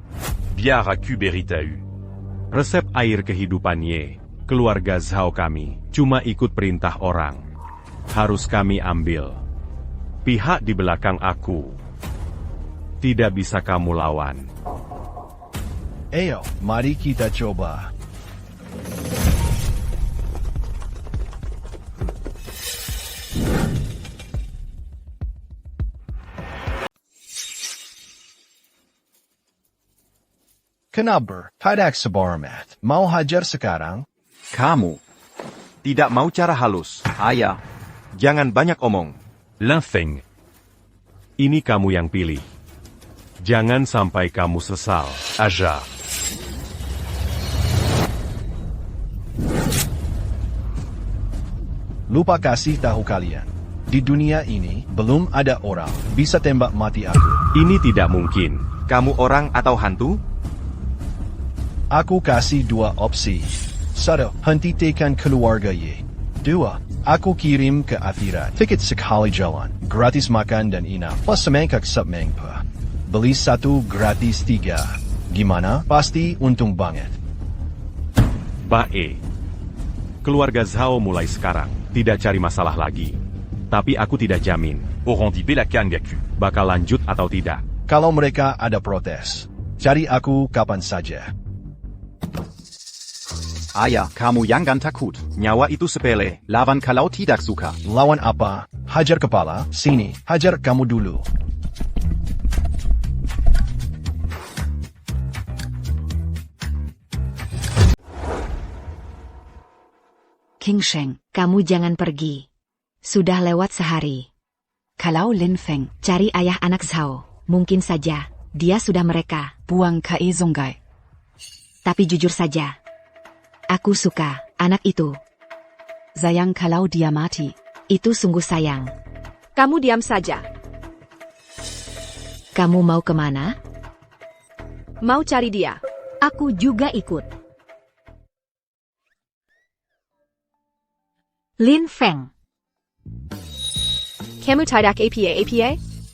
Biar aku beri tahu. Resep air kehidupan Y, keluarga Zhao kami, cuma ikut perintah orang. Harus kami ambil. Pihak di belakang aku. Tidak bisa kamu lawan. Ayo, mari kita coba. Kenapa? Tidak sebarmat. Mau hajar sekarang? Kamu tidak mau cara halus. Ayah, jangan banyak omong. L'infeng. Ini kamu yang pilih. Jangan sampai kamu sesal. Aja. Lupa kasih tahu kalian. Di dunia ini, belum ada orang bisa tembak mati aku. Ini tidak mungkin. Kamu orang atau hantu? Aku kasih 2 opsi. 1. Hentikan keluarga Y. 2. Aku kirim ke akhirat. Tiket sekali jalan, gratis makan dan inap, plus semangkak semangpa. Beli 1 gratis 3. Gimana? Pasti untung banget. Bae. Keluarga Zhao mulai sekarang tidak cari masalah lagi. Tapi aku tidak jamin. Auront dit Belakan Gaku. Bakal lanjut atau tidak. Kalau mereka ada protes, cari aku kapan saja. Ayah, kamu jangan takut. Nyawa itu sepele. Lawan kalau tidak suka. Lawan apa? Hajar kepala? Sini, hajar kamu dulu. King Sheng, kamu jangan pergi. Sudah lewat sehari. Kalau Lin Feng, Cari ayah anak Zhao. Mungkin saja, dia sudah mereka. buang ke Zongai. Tapi jujur saja. Aku suka anak itu. Sayang kalau dia mati. Itu sungguh sayang. Kamu diam saja. Kamu mau kemana? Mau cari dia. Aku juga ikut. Lin Feng. Kamu tidak apa?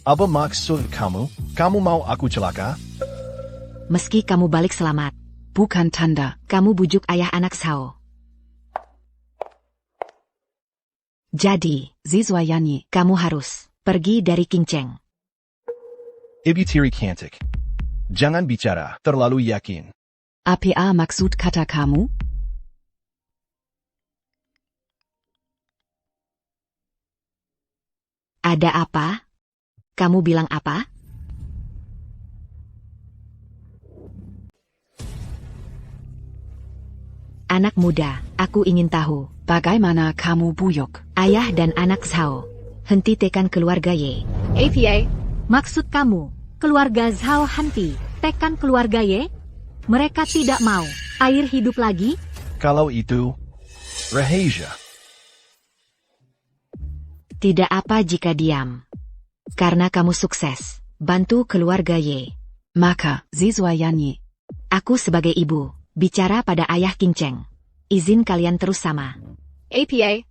Apa maksud kamu? Kamu mau aku celaka? Meski kamu balik selamat. Bukan tanda. Kamu bujuk ayah anak Zhao. Jadi, Zizwayanyi. kamu harus pergi dari King Cheng. Ibu tiri cantik. Jangan bicara terlalu yakin. Apa maksud kata kamu? Ada apa? Kamu bilang apa? Anak muda, aku ingin tahu. Bagaimana kamu buyok? Ayah dan anak Zhao. Hentikan keluarga Y. APA. Maksud kamu, keluarga Zhao henti, tekan keluarga Y? Mereka tidak mau air hidup lagi? Kalau itu, rahasia. Tidak apa jika diam. Karena kamu sukses, bantu keluarga Y. Maka, Zizwayanyi. Aku sebagai ibu, bicara pada ayah King Cheng. Izin kalian terus sama. APA.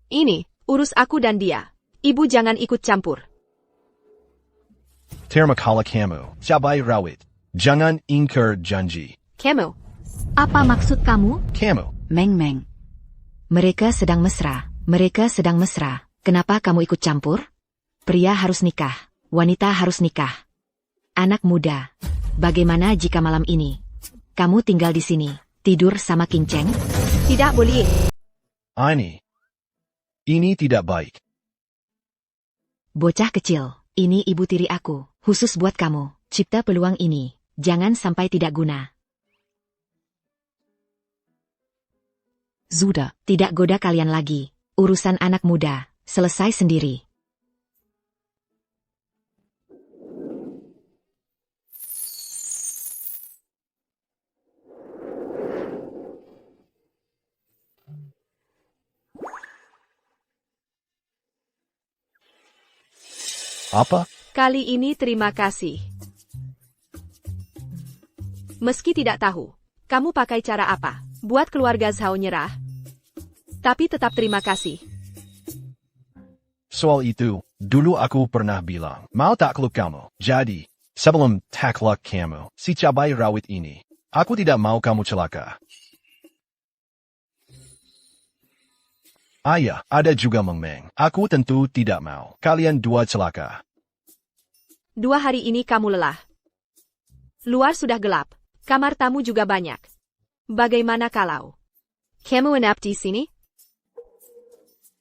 Ini, urus aku dan dia. Ibu jangan ikut campur. Terima kamu, cabai rawit. Jangan ingkar janji. Kamu. Apa maksud kamu? Kamu. Meng. Mereka sedang mesra. Mereka sedang mesra. Kenapa kamu ikut campur? Pria harus nikah. wanita harus nikah. Anak muda, bagaimana jika malam ini kamu tinggal di sini, tidur sama King Cheng? Tidak boleh. Ini tidak baik. Bocah kecil, ini ibu tiri aku, khusus buat kamu. Cipta peluang ini, jangan sampai tidak guna. Sudah, tidak goda kalian lagi. Urusan anak muda, selesai sendiri. Apa? Kali ini terima kasih. Meski tidak tahu, kamu pakai cara apa buat keluarga Zhao nyerah. Tapi tetap terima kasih. Soal itu, dulu aku pernah bilang, mau takluk kamu. Jadi, sebelum takluk kamu, si cabai rawit ini, aku tidak mau kamu celaka. Ayah, ada juga Meng Meng. Aku tentu tidak mau kalian dua celaka. 2 hari ini kamu lelah. Luar sudah gelap. Kamar tamu juga banyak. Bagaimana kalau kamu menap di sini?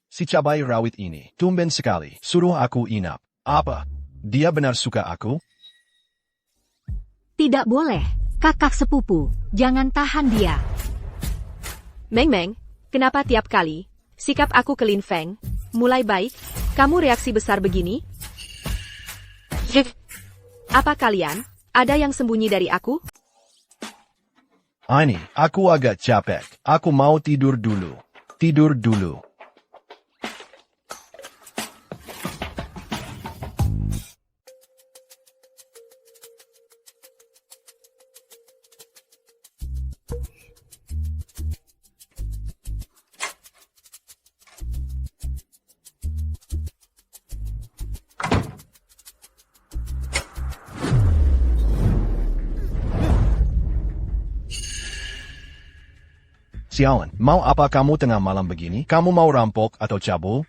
Si cabai rawit ini, tumben sekali, suruh aku inap. Apa? Dia benar suka aku? Tidak boleh, kakak sepupu. Jangan tahan dia. Meng Meng, kenapa tiap kali sikap aku ke Lin Feng mulai baik, kamu reaksi besar begini? Apa kalian ada yang sembunyi dari aku? Aku agak capek. Aku mau tidur dulu. Tidur dulu. Sialan, mau apa kamu tengah malam begini? Kamu mau rampok atau cabul?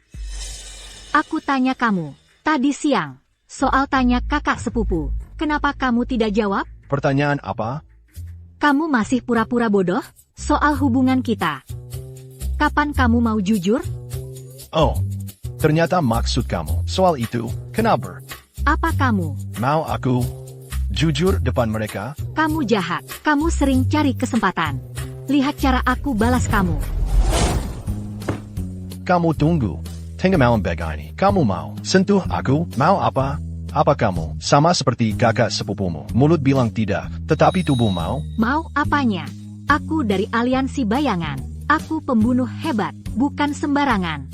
Aku tanya kamu, tadi siang, soal tanya kakak sepupu. Kenapa kamu tidak jawab? Pertanyaan apa? Kamu masih pura-pura bodoh soal hubungan kita. Kapan kamu mau jujur? Oh, ternyata maksud kamu soal itu. Kenapa? Apa kamu Mau aku jujur depan mereka? Kamu jahat. Kamu sering cari kesempatan. Lihat cara aku balas kamu. Kamu tunggu. Tengah malam begini. Kamu mau sentuh aku? Mau apa? Apa kamu sama seperti kakak sepupumu? Mulut bilang tidak, tetapi tubuh mau? Mau apanya? Aku dari aliansi bayangan. Aku pembunuh hebat, bukan sembarangan.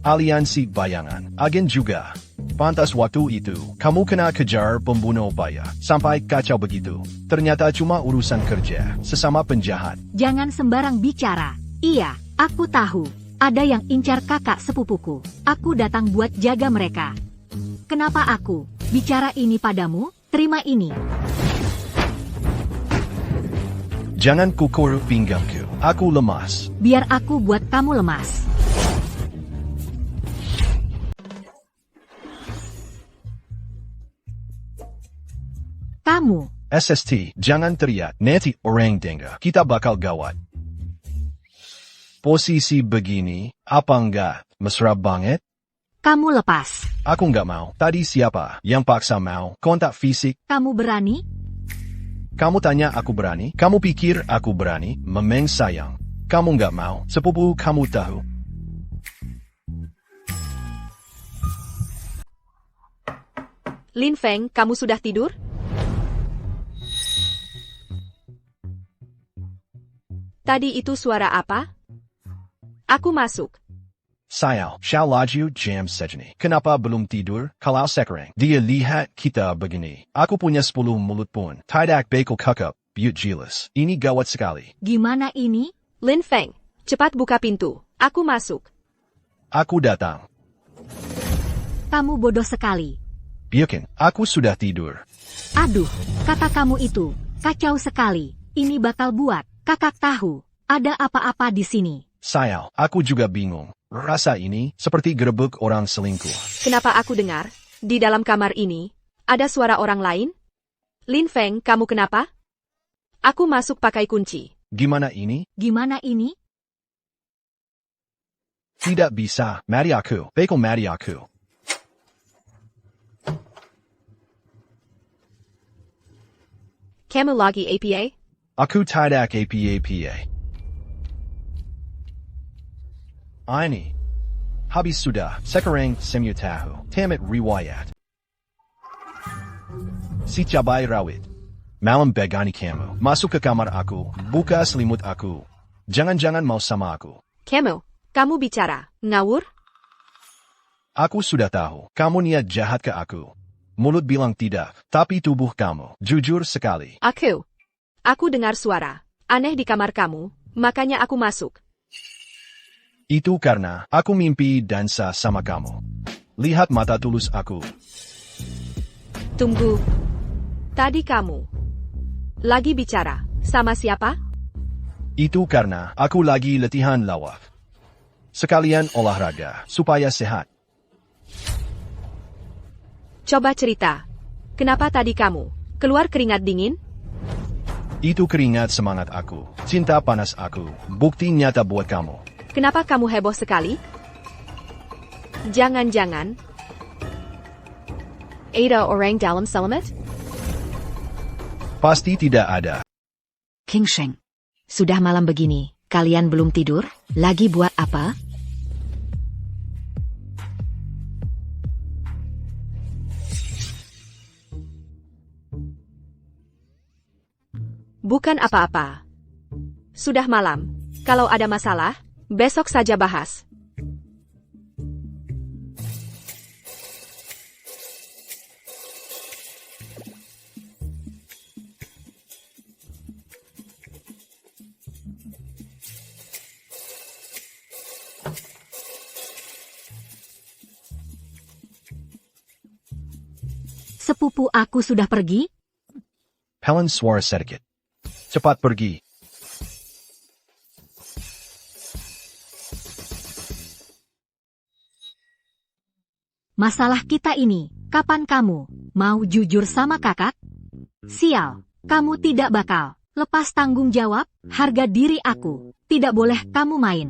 Aliansi bayangan. Agen juga. Pantas waktu itu, kamu kena kejar pembunuh baya, sampai kacau begitu. Ternyata cuma urusan kerja, sesama penjahat. Jangan sembarang bicara. Iya, aku tahu. Ada yang incar kakak sepupuku. Aku datang buat jaga mereka. Kenapa aku bicara ini padamu? Terima ini. Jangan kukur pinggangku. Aku lemas. Biar aku buat kamu lemas. Kamu. SST, jangan teriak. Nanti orang dengar. Kita bakal gawat. Posisi begini, apa enggak? Mesra banget? Kamu lepas. Aku enggak mau. Tadi siapa yang paksa mau? Kontak fisik? Kamu berani? Kamu tanya aku berani? Kamu pikir aku berani? Memang sayang. Kamu enggak mau. Sepupu kamu tahu. Lin Feng, kamu sudah tidur? Tadi itu suara apa? Aku masuk. Sayang, Xiao laju jam sejeni. Kenapa belum tidur? Kalau sekarang, dia lihat kita begini. Aku punya 10 mulut pun. Tidak bakal kakap, biut jelas. Ini gawat sekali. Gimana ini? Lin Feng, cepat buka pintu. Aku masuk. Aku datang. Kamu bodoh sekali. Biarkan, aku sudah tidur. Aduh, kata kamu itu kacau sekali. Ini bakal buat kakak tahu ada apa-apa di sini. Sayang, aku juga bingung. Rasa ini seperti gerebek orang selingkuh. Kenapa aku dengar Di dalam kamar ini, ada suara orang lain? Lin Feng, kamu kenapa? Aku masuk pakai kunci. Gimana ini? Gimana ini? Tidak bisa. Mari aku. Baiklah mari aku. Kamu lagi apa? Aku tidak apa-apa. Ini. Habis sudah. Sekarang semua tahu. Tamat riwayat. Si cabai rawit. Malam begani kamu. Masuk ke kamar aku. Buka selimut aku. Jangan-jangan mau sama aku. Kamu bicara ngawur? Aku sudah tahu. Kamu niat jahat ke aku. Mulut bilang tidak, tapi tubuh kamu jujur sekali. Aku dengar suara aneh di kamar kamu, makanya aku masuk. Itu karena aku mimpi dansa sama kamu. Lihat mata tulus aku. Tunggu. Tadi kamu lagi bicara sama siapa? Itu karena aku lagi latihan lawak. Sekalian olahraga, supaya sehat. Coba cerita. Kenapa tadi kamu keluar keringat dingin? Itu keringat semangat aku, cinta panas aku, bukti nyata buat kamu. Kenapa kamu heboh sekali? Jangan-jangan ada orang dalam selamat? Pasti tidak ada. King Sheng, sudah malam begini, kalian belum tidur? Lagi buat apa? Bukan apa-apa. Sudah malam. Kalau ada masalah, besok saja bahas. Sepupu aku sudah pergi? Helen suara sedikit. Cepat pergi. Masalah kita ini, kapan kamu mau jujur sama kakak? Sial, kamu tidak bakal lepas tanggung jawab, harga diri aku. Tidak boleh kamu main.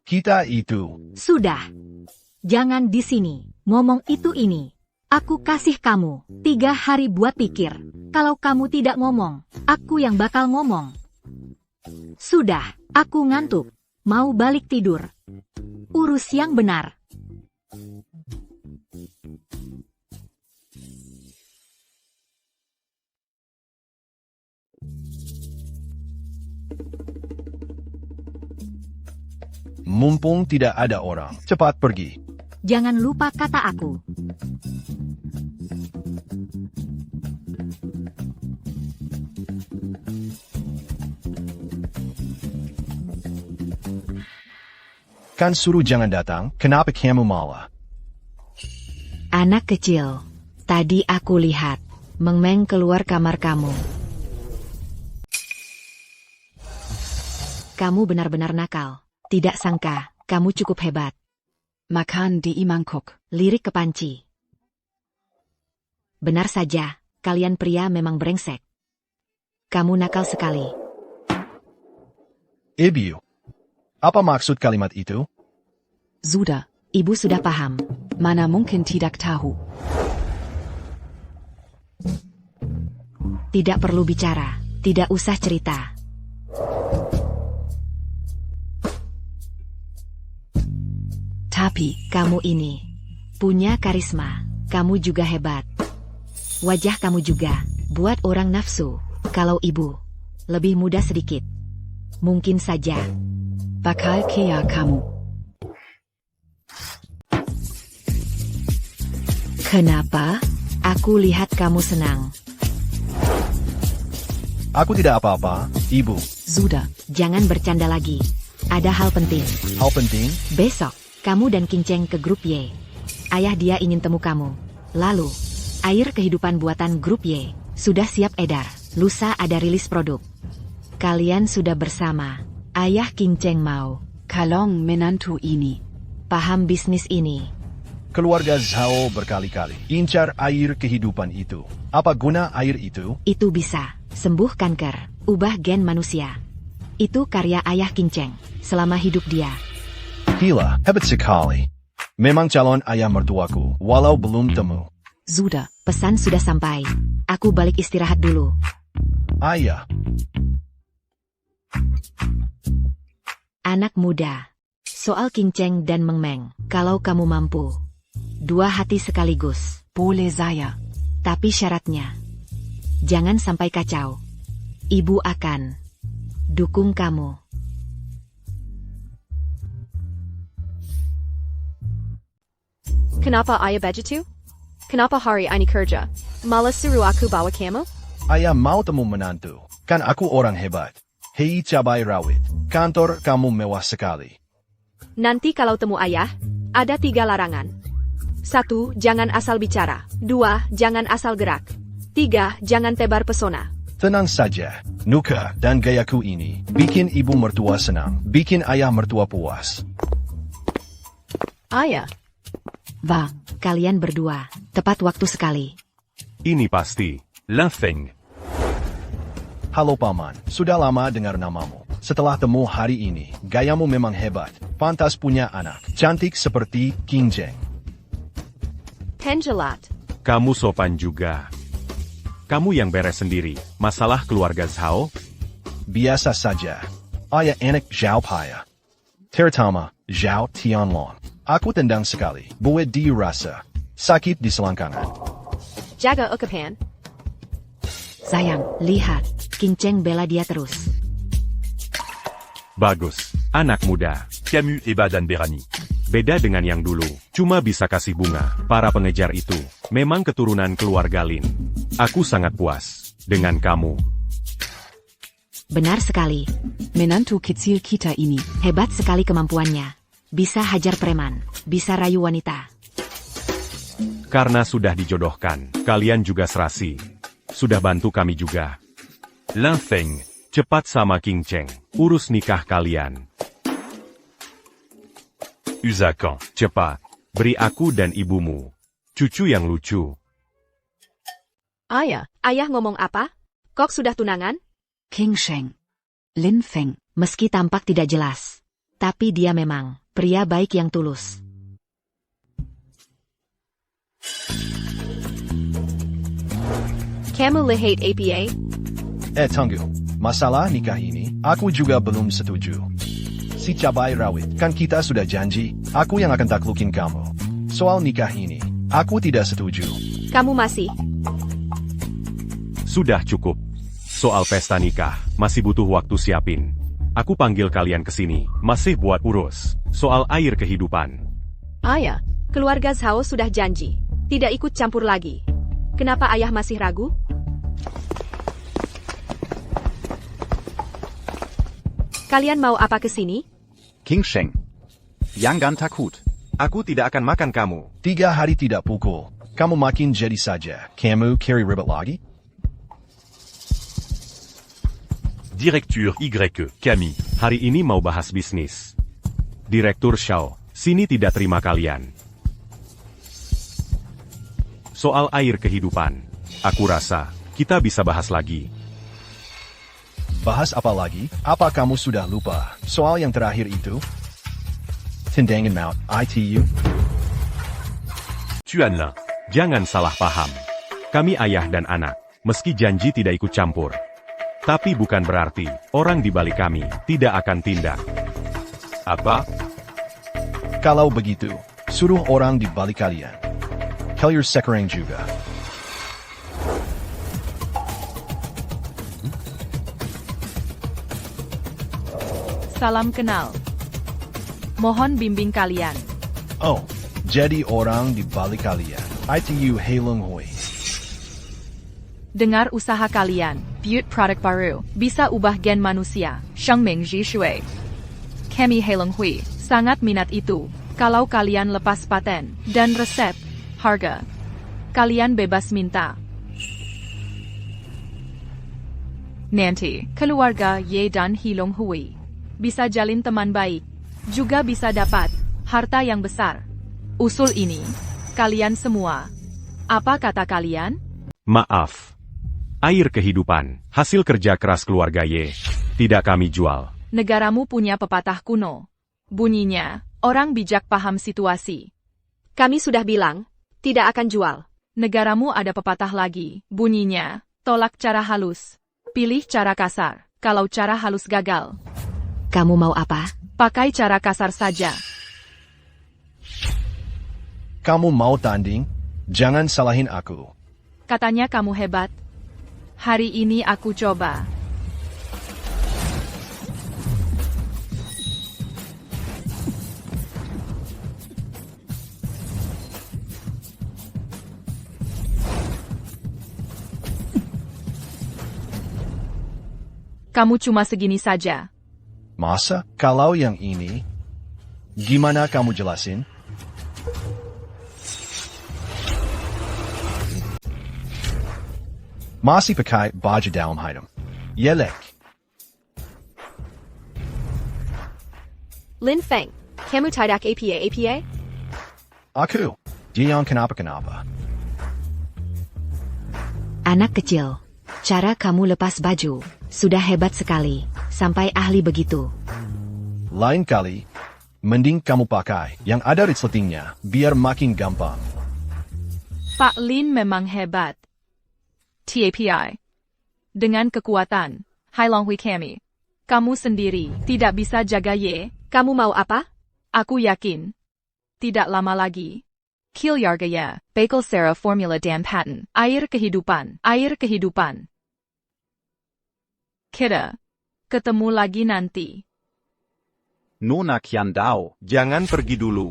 Kita itu. Sudah. Jangan di sini, ngomong itu ini. Aku kasih kamu 3 hari buat pikir. Kalau kamu tidak ngomong, aku yang bakal ngomong. Sudah, aku ngantuk. Mau balik tidur. Urus yang benar. Mumpung tidak ada orang, cepat pergi. Jangan lupa kata aku. Kan suruh jangan datang, kenapa kamu malah? Anak kecil, tadi aku lihat Meng Meng keluar kamar kamu. Kamu benar-benar nakal. Tidak sangka, kamu cukup hebat. Makan di mangkok. Lirik ke panci. Benar saja, kalian pria memang brengsek. Kamu nakal sekali. Ibu, apa maksud kalimat itu? Sudah, ibu sudah paham. Mana mungkin tidak tahu. Tidak perlu bicara, tidak usah cerita. Tapi, kamu ini punya karisma, kamu juga hebat. Wajah kamu juga buat orang nafsu. Kalau ibu lebih muda sedikit, mungkin saja bakal kaya kamu. Kenapa? Aku lihat kamu senang. Aku tidak apa-apa, ibu. Sudah, jangan bercanda lagi. Ada hal penting. Hal penting? Besok, kamu dan King Cheng ke grup Y. Ayah dia ingin temu kamu. Lalu, air kehidupan buatan grup Y sudah siap edar. Lusa ada rilis produk. Kalian sudah bersama. Ayah King Cheng mau kalong menantu ini. Paham bisnis ini. Keluarga Zhao berkali-kali incar air kehidupan itu. Apa guna air itu? Itu bisa sembuh kanker, ubah gen manusia. Itu karya ayah King Cheng selama hidup dia. Gila, hebat sekali. Memang calon ayah mertuaku, walau belum temu. Sudah, pesan sudah sampai. Aku balik istirahat dulu. Ayah. Anak muda. Soal King Cheng dan Meng Meng, kalau kamu mampu. 2 hati sekaligus. Boleh saya. Tapi syaratnya. Jangan sampai kacau. Ibu akan dukung kamu. Kenapa ayah begitu? Kenapa hari ini kerja? Malas suruh aku bawa kamu? Ayah mau temu menantu. Kan aku orang hebat. Hei cabai rawit. Kantor kamu mewah sekali. Nanti kalau temu ayah, ada 3 larangan. 1. Jangan asal bicara. 2. Jangan asal gerak. 3. Jangan tebar pesona. Tenang saja. Nuka dan gayaku ini bikin ibu mertua senang. Bikin ayah mertua puas. Ayah. Va, kalian berdua. Tepat waktu sekali. Ini pasti. Lin Feng. Halo Paman, sudah lama dengar namamu. Setelah temu hari ini, gayamu memang hebat. Pantas punya anak. Cantik seperti King Cheng. Penjelat. Kamu sopan juga. Kamu yang beres sendiri. Masalah keluarga Zhao? Biasa saja. Ayah anak Zhao Paya. Terutama Zhao Tianlong. Aku tendang sekali. Buat dirasa. Sakit di selangkangan. Jaga ucapan. Sayang, lihat. King Cheng bela dia terus. Bagus. Anak muda. Camus et Badan Berani. Beda dengan yang dulu. Cuma bisa kasih bunga. Para pengejar itu memang keturunan keluarga Lin. Aku sangat puas dengan kamu. Benar sekali. Menantu kecil kita ini hebat sekali kemampuannya. Bisa hajar preman, bisa rayu wanita. Karena sudah dijodohkan, kalian juga serasi. Sudah bantu kami juga. Lin Feng. Cepat sama King Cheng. Urus nikah kalian. Usakan. Cepat. Beri aku dan ibumu cucu yang lucu. Ayah. Ayah ngomong apa? Kok sudah tunangan? King Cheng. Lin Feng. Meski tampak tidak jelas, tapi dia memang pria baik yang tulus. Kamu lihat APA? Tunggu. Masalah nikah ini, aku juga belum setuju. Si cabai rawit, kan kita sudah janji, aku yang akan taklukin kamu. Soal nikah ini, aku tidak setuju. Kamu masih? Sudah cukup. Soal pesta nikah, masih butuh waktu siapin. Aku panggil kalian ke sini, masih buat urus soal air kehidupan. Ayah. Keluarga Zhao sudah janji, tidak ikut campur lagi. Kenapa ayah masih ragu? Kalian mau apa ke sini? King Cheng. Jangan takut. Aku tidak akan makan kamu. 3 hari tidak pukul. Kamu makin jadi saja. Kamu carry ribet lagi? Direktur YE, Camille. Hari ini mau bahas bisnis. Direktur Shao, sini tidak terima kalian. Soal air kehidupan. Aku rasa, kita bisa bahas lagi. Bahas apa lagi? Apa kamu sudah lupa soal yang terakhir itu? Tendangan Mount ITU? Tuanlin. Jangan salah paham. Kami ayah dan anak, meski janji tidak ikut campur. Tapi bukan berarti orang di balik kami tidak akan tindak. Apa? Kalau begitu, suruh orang di balik kalian. Hellier Sekereng juga. Salam kenal. Mohon bimbing kalian. Oh, jadi orang di balik kalian. ITU Hei Leng Hui. Dengar usaha kalian. Buat produk baru. Bisa ubah gen manusia. Shengming Ji Shui. Kami Hei Leng Hui. Sangat minat itu. Kalau kalian lepas paten. Dan resep. Harga. Kalian bebas minta. Nanti, keluarga Ye dan Hei Leng Hui bisa jalin teman baik. Juga bisa dapat harta yang besar. Usul ini Kalian semua. Apa kata kalian? Maaf. Air kehidupan, hasil kerja keras keluarga Ye. Tidak kami jual. Negaramu punya pepatah kuno. Bunyinya, orang bijak paham situasi. Kami sudah bilang, tidak akan jual. Negaramu ada pepatah lagi. Bunyinya, tolak cara halus. Pilih cara kasar. Kalau cara halus gagal. Kamu mau apa? Pakai cara kasar saja. Kamu mau tanding? Jangan salahin aku. Katanya kamu hebat. Hari ini aku coba. Kamu cuma segini saja. Masa? Kalau yang ini? Gimana kamu jelasin? Masih pakai baju dalam hitam. Yelek. Lin Feng, kamu tidak apa? Aku. Dia yang kenapa-kenapa. Anak kecil. Cara kamu lepas baju. Sudah hebat sekali. Sampai ahli begitu. Lain kali, mending kamu pakai yang ada resletingnya, biar makin gampang. Pak Lin memang hebat. TAPI. Dengan kekuatan, Hailonghui kami. Kamu sendiri tidak bisa jaga Ye. Kamu mau apa? Aku yakin. Tidak lama lagi. Kilyarga Ye, Bakel Sera Formula Dan Patent. Air kehidupan. Air kehidupan. Kita ketemu lagi nanti. Nona Qiandao. Jangan pergi dulu.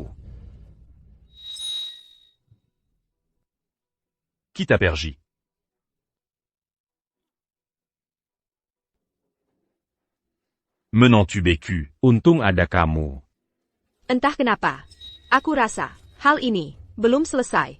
Kita pergi. Menant tu bécu. Untung ada kamu. Entah kenapa. Aku rasa, hal ini belum selesai.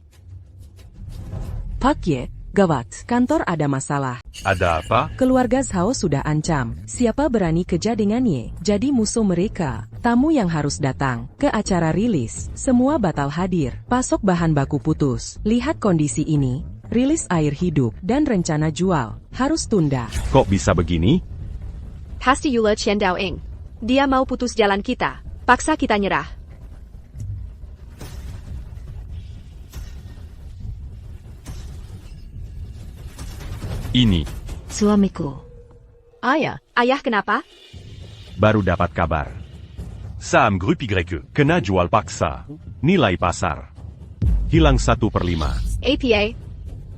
Pak Ye, gawat, kantor ada masalah. Ada apa? Keluarga Zhao sudah ancam. Siapa berani kerja dengan Ye, jadi musuh mereka. Tamu yang harus datang ke acara rilis, semua batal hadir. Pasok bahan baku putus. Lihat kondisi ini, rilis air hidup dan rencana jual harus tunda. Kok bisa begini? Pasti Yule Chen Daoing. Dia mau putus jalan kita. Paksa kita nyerah. Ini. Suamiku. Ayah. Ayah kenapa? Baru dapat kabar. Saham grup YE. Kena jual paksa. Nilai pasar. Hilang 1/5. APA.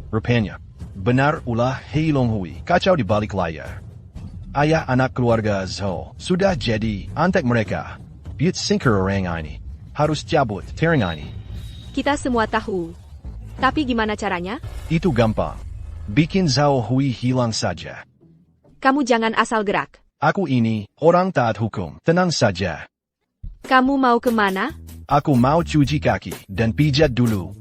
Rupanya, benar ulah Hailonghui kacau di balik layar. Ayah anak keluarga Zhao sudah jadi antek mereka. Biut singkir orang ini. Harus cabut tering ini. Kita semua tahu. Tapi gimana caranya? Itu gampang. Bikin Zhao Hui hilang saja. Kamu jangan asal gerak. Aku ini orang taat hukum. Tenang saja. Kamu mau kemana? Aku mau cuci kaki dan pijat dulu.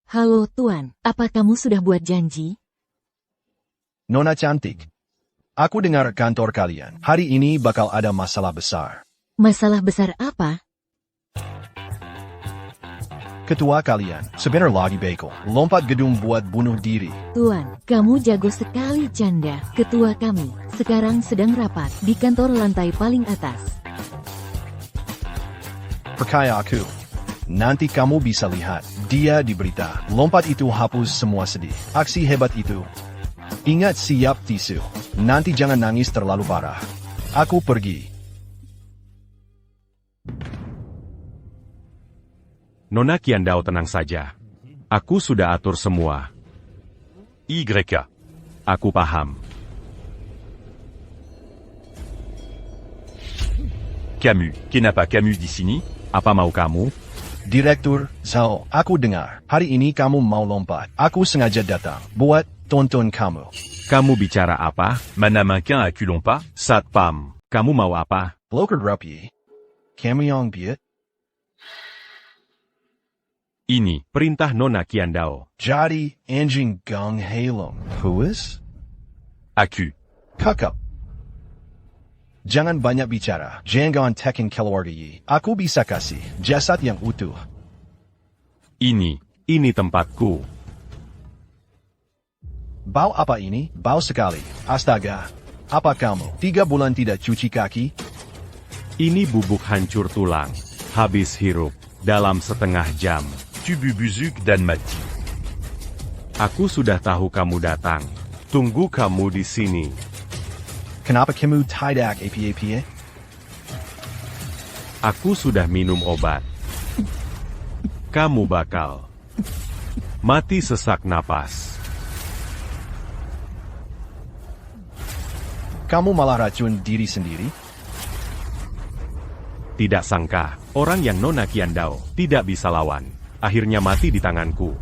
Halo Tuan, apa kamu sudah buat janji? Nona cantik. Aku dengar kantor kalian. Hari ini bakal ada masalah besar. Masalah besar apa? Ketua kalian, sebentar lagi Bakel, lompat gedung buat bunuh diri. Tuan, kamu jago sekali Canda. Ketua kami, sekarang sedang rapat di kantor lantai paling atas. Percaya aku. Nanti kamu bisa lihat, dia di berita. Lompat itu hapus semua sedih. Aksi hebat itu. Ingat siap tisu. Nanti jangan nangis terlalu parah. Aku pergi. Nona Qiandao tenang saja. Aku sudah atur semua. YK. Aku paham. Camus. Kenapa Camus di sini? Apa mau kamu? Direktur Zhao, aku dengar. Hari ini kamu mau lompat. Aku sengaja datang. Buat tonton kamu. Kamu bicara apa? Mana makin acculons pas? Satpam. Kamu mau apa? Bloker rapi. Kamu yang biat. Ini perintah Nona Qiandao. Jadi anjing Gang Hailong. Who is? Aku. Kakak. Jangan banyak bicara. Jangan tekan keluarga Yi. Aku bisa kasih jasad yang utuh. Ini tempatku. Bau apa ini? Bau sekali. Astaga. Apa kamu 3 bulan tidak cuci kaki? Ini bubuk hancur tulang. Habis hirup dalam setengah jam. Tububuzuk dan mati. Aku sudah tahu kamu datang. Tunggu kamu di sini. Kenapa kamu tidak apa-apa? Aku sudah minum obat. Kamu bakal mati sesak napas. Kamu malah racun diri sendiri? Tidak sangka, orang yang Nona Qiandao tidak bisa lawan. Akhirnya mati di tanganku.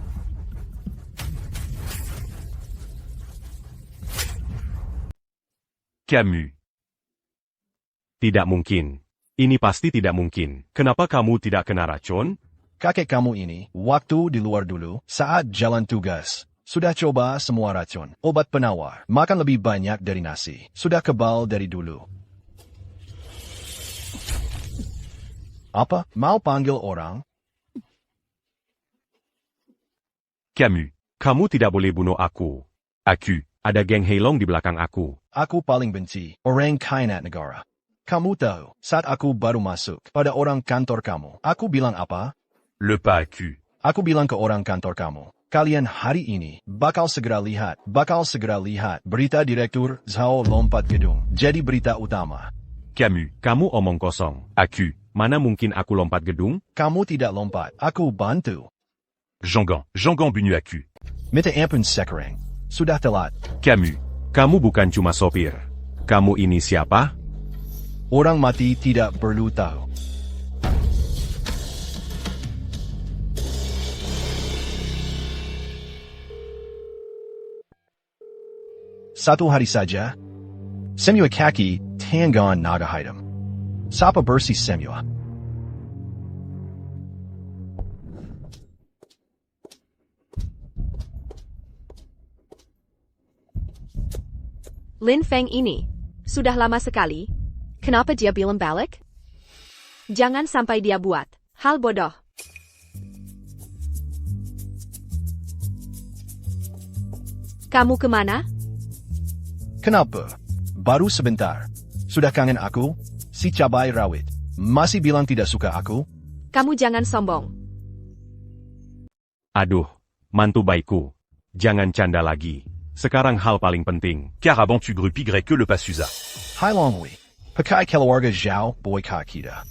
Camus. Tidak mungkin. Ini pasti tidak mungkin. Kenapa kamu tidak kena racun? Kakek kamu ini, waktu di luar dulu, saat jalan tugas, sudah coba semua racun, obat penawar, makan lebih banyak dari nasi, sudah kebal dari dulu. Apa? Mau panggil orang? Camus. Kamu tidak boleh bunuh aku. Aku. Ada geng Heilong di belakang aku. Aku paling benci orang kainat negara. Kamu tahu, saat aku baru masuk pada orang kantor kamu, aku bilang apa? Le pas aku. Aku bilang ke orang kantor kamu, kalian hari ini bakal segera lihat berita Direktur Zhao lompat gedung. Jadi berita utama. Camus. Kamu omong kosong. Aku. Mana mungkin aku lompat gedung? Kamu tidak lompat, aku bantu. Jangan bunuh aku. Minta ampun sekarang. Sudah telat. Camus. Kamu bukan cuma sopir. Kamu ini siapa? Orang mati tidak perlu tahu. Satu hari saja, semua kaki tanggan naga hitam. Sapa bersih semua. Lin Feng ini sudah lama sekali. Kenapa dia bilang balik? Jangan sampai dia buat hal bodoh. Kamu kemana? Kenapa? Baru sebentar. Sudah kangen aku? Si cabai rawit. Masih bilang tidak suka aku? Kamu jangan sombong. Aduh, mantu baikku. Jangan canda lagi. Sekarang hal paling penting. Car avant tu grupigrais que le pasuza. Hai Longwei. Pakai keluarga Zhao boykot kita.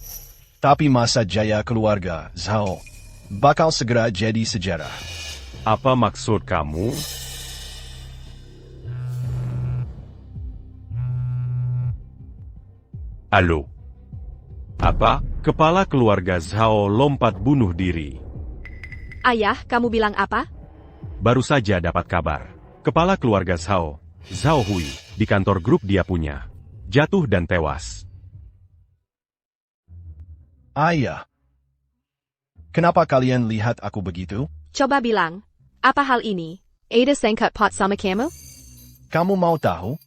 Tapi masa jaya keluarga Zhao bakal segera jadi sejarah. Apa maksud kamu? Halo. Apa? Kepala keluarga Zhao lompat bunuh diri. Ayah, kamu bilang apa? Baru saja dapat kabar. Kepala keluarga Zhao, Zhao Hui, di kantor grup dia punya, jatuh dan tewas. Ayah. Kenapa kalian lihat aku begitu? Coba bilang, apa hal ini? Ada sangkut pot sama kamu? Kamu mau tahu?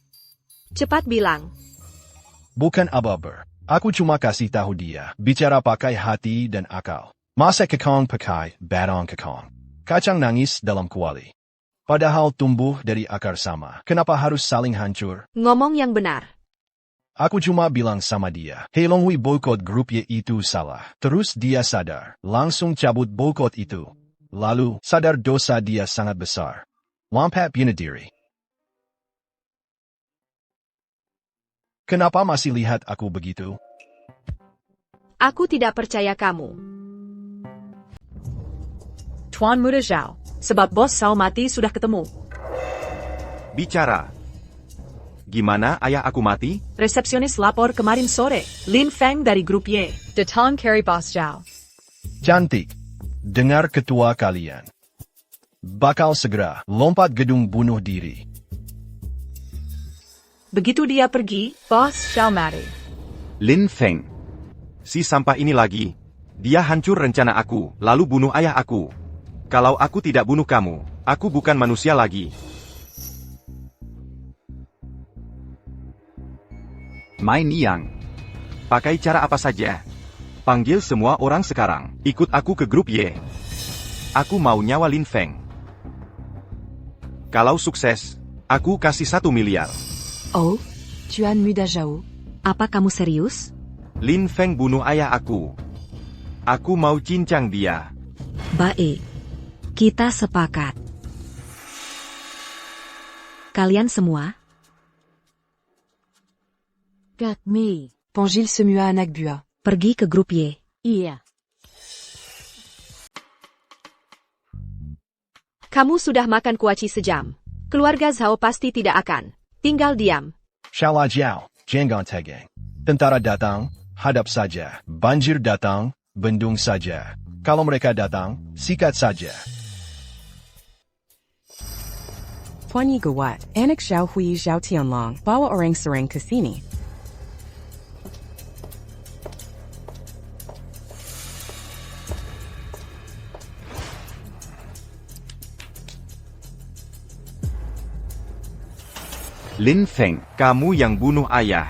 Cepat bilang. Bukan ababer. Aku cuma kasih tahu dia, bicara pakai hati dan akal. Masa kekong pakai batang kekong. Kacang nangis dalam kuali. Padahal tumbuh dari akar sama. Kenapa harus saling hancur? Ngomong yang benar. Aku cuma bilang sama dia, Heilonghui boykot grupnya itu salah. Terus dia sadar, langsung cabut boykot itu. Lalu, sadar dosa dia sangat besar. Lompat bunuh diri. Kenapa masih lihat aku begitu? Aku tidak percaya kamu. Tuan Muda Zhao, sebab bos Zhao mati sudah ketemu. Bicara. Gimana ayah aku mati? Resepsionis lapor kemarin sore. Lin Feng dari grup Y. Datang carry bos Zhao. Cantik. Dengar ketua kalian. Bakal segera lompat gedung bunuh diri. Begitu dia pergi, bos Zhao mati. Lin Feng. Si sampah ini lagi. Dia hancur rencana aku, lalu bunuh ayah aku. Kalau aku tidak bunuh kamu, aku bukan manusia lagi. Mai Niang. Pakai cara apa saja. Panggil semua orang sekarang. Ikut aku ke grup Y. Aku mau nyawa Lin Feng. Kalau sukses, aku kasih 1 miliar. Oh, Tuan Muda Zhao. Apa kamu serius? Lin Feng bunuh ayah aku. Aku mau cincang dia. Baik. Kita sepakat. Kalian semua? Gak me. Pangil semua anak buah. Pergi ke grup Y. Iya. Kamu sudah makan kuaci sejam. Keluarga Zhao pasti tidak akan. Tinggal diam. Shala Jiao, jangan tegang. Tentara datang, hadap saja. Banjir datang, bendung saja. Kalau mereka datang, sikat saja. Puan Yi Gawat, anak Zhao Hui Zhao Tianlong, bawa orang serang ke sini. Lin Feng, kamu yang bunuh ayah.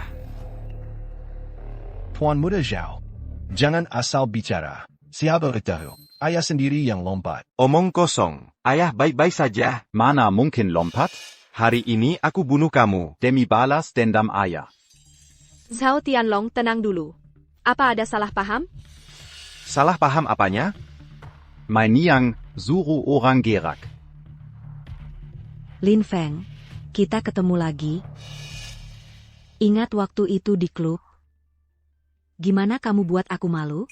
Tuan Muda Zhao, jangan asal bicara. Siapa tahu, ayah sendiri yang lompat. Omong kosong, ayah baik-baik saja. Mana mungkin lompat? Hari ini aku bunuh kamu. Demi balas dendam ayah. Zhao Tianlong, tenang dulu. Apa ada salah paham? Salah paham apanya? Mai Niang, suruh orang gerak. Lin Feng, kita ketemu lagi. Ingat waktu itu di klub? Gimana kamu buat aku malu?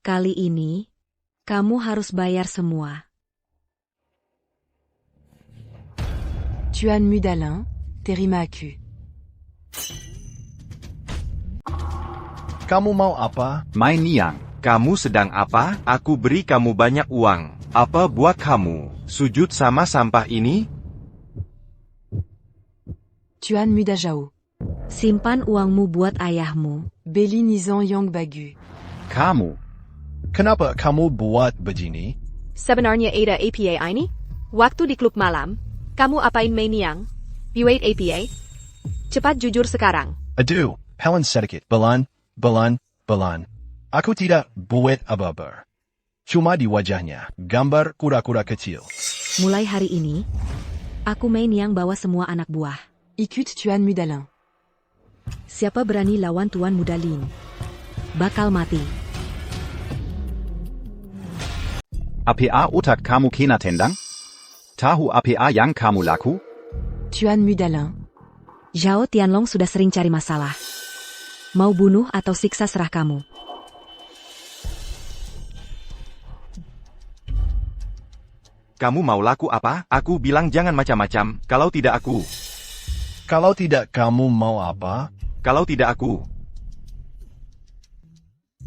Kali ini, kamu harus bayar semua. Tuan Mudalin, terima aku. Kamu mau apa? Mai Niang. Kamu sedang apa? Aku beri kamu banyak uang. Apa buat kamu? Sujud sama sampah ini? Tuan Muda Zhao. Simpan uangmu buat ayahmu. Beli Nizam yang bagus. Kamu. Kenapa kamu buat begini? Sebenarnya ada APA ini? Waktu di klub malam, kamu apain Mai Niang? Buat APA? Cepat jujur sekarang. Aduh, pelan sedikit. Belan. Aku tidak buat apa-apa. Cuma di wajahnya, gambar kura-kura kecil. Mulai hari ini, aku Mai Niang bawa semua anak buah. Ikut Tuan Mudalin. Siapa berani lawan Tuan Muda Lin, bakal mati. APA otak kamu kena tendang? Tahu APA yang kamu laku? Tuan Mudalin. Zhao Tianlong sudah sering cari masalah. Mau bunuh atau siksa serah kamu. Kamu mau laku apa? Aku bilang jangan macam-macam. Kalau tidak aku. Kalau tidak kamu mau apa? Kalau tidak aku.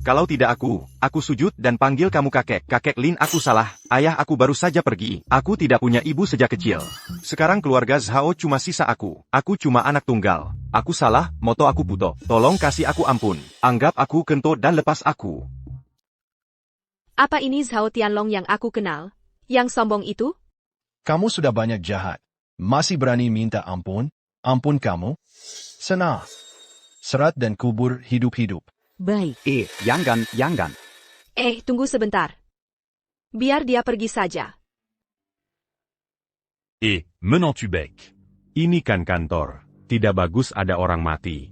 Kalau tidak aku sujud dan panggil kamu kakek. Kakek Lin, aku salah. Ayah aku baru saja pergi. Aku tidak punya ibu sejak kecil. Sekarang keluarga Zhao cuma sisa aku. Aku cuma anak tunggal. Aku salah, moto aku buto. Tolong kasih aku ampun. Anggap aku kentut dan lepas aku. Apa ini Zhao Tianlong yang aku kenal? Yang sombong itu? Kamu sudah banyak jahat. Masih berani minta ampun? Ampun kamu? Sana. Serat dan kubur hidup-hidup. Baik. Jangan. Tunggu sebentar. Biar dia pergi saja. Menant tu bec. Ini kan kantor. Tidak bagus ada orang mati.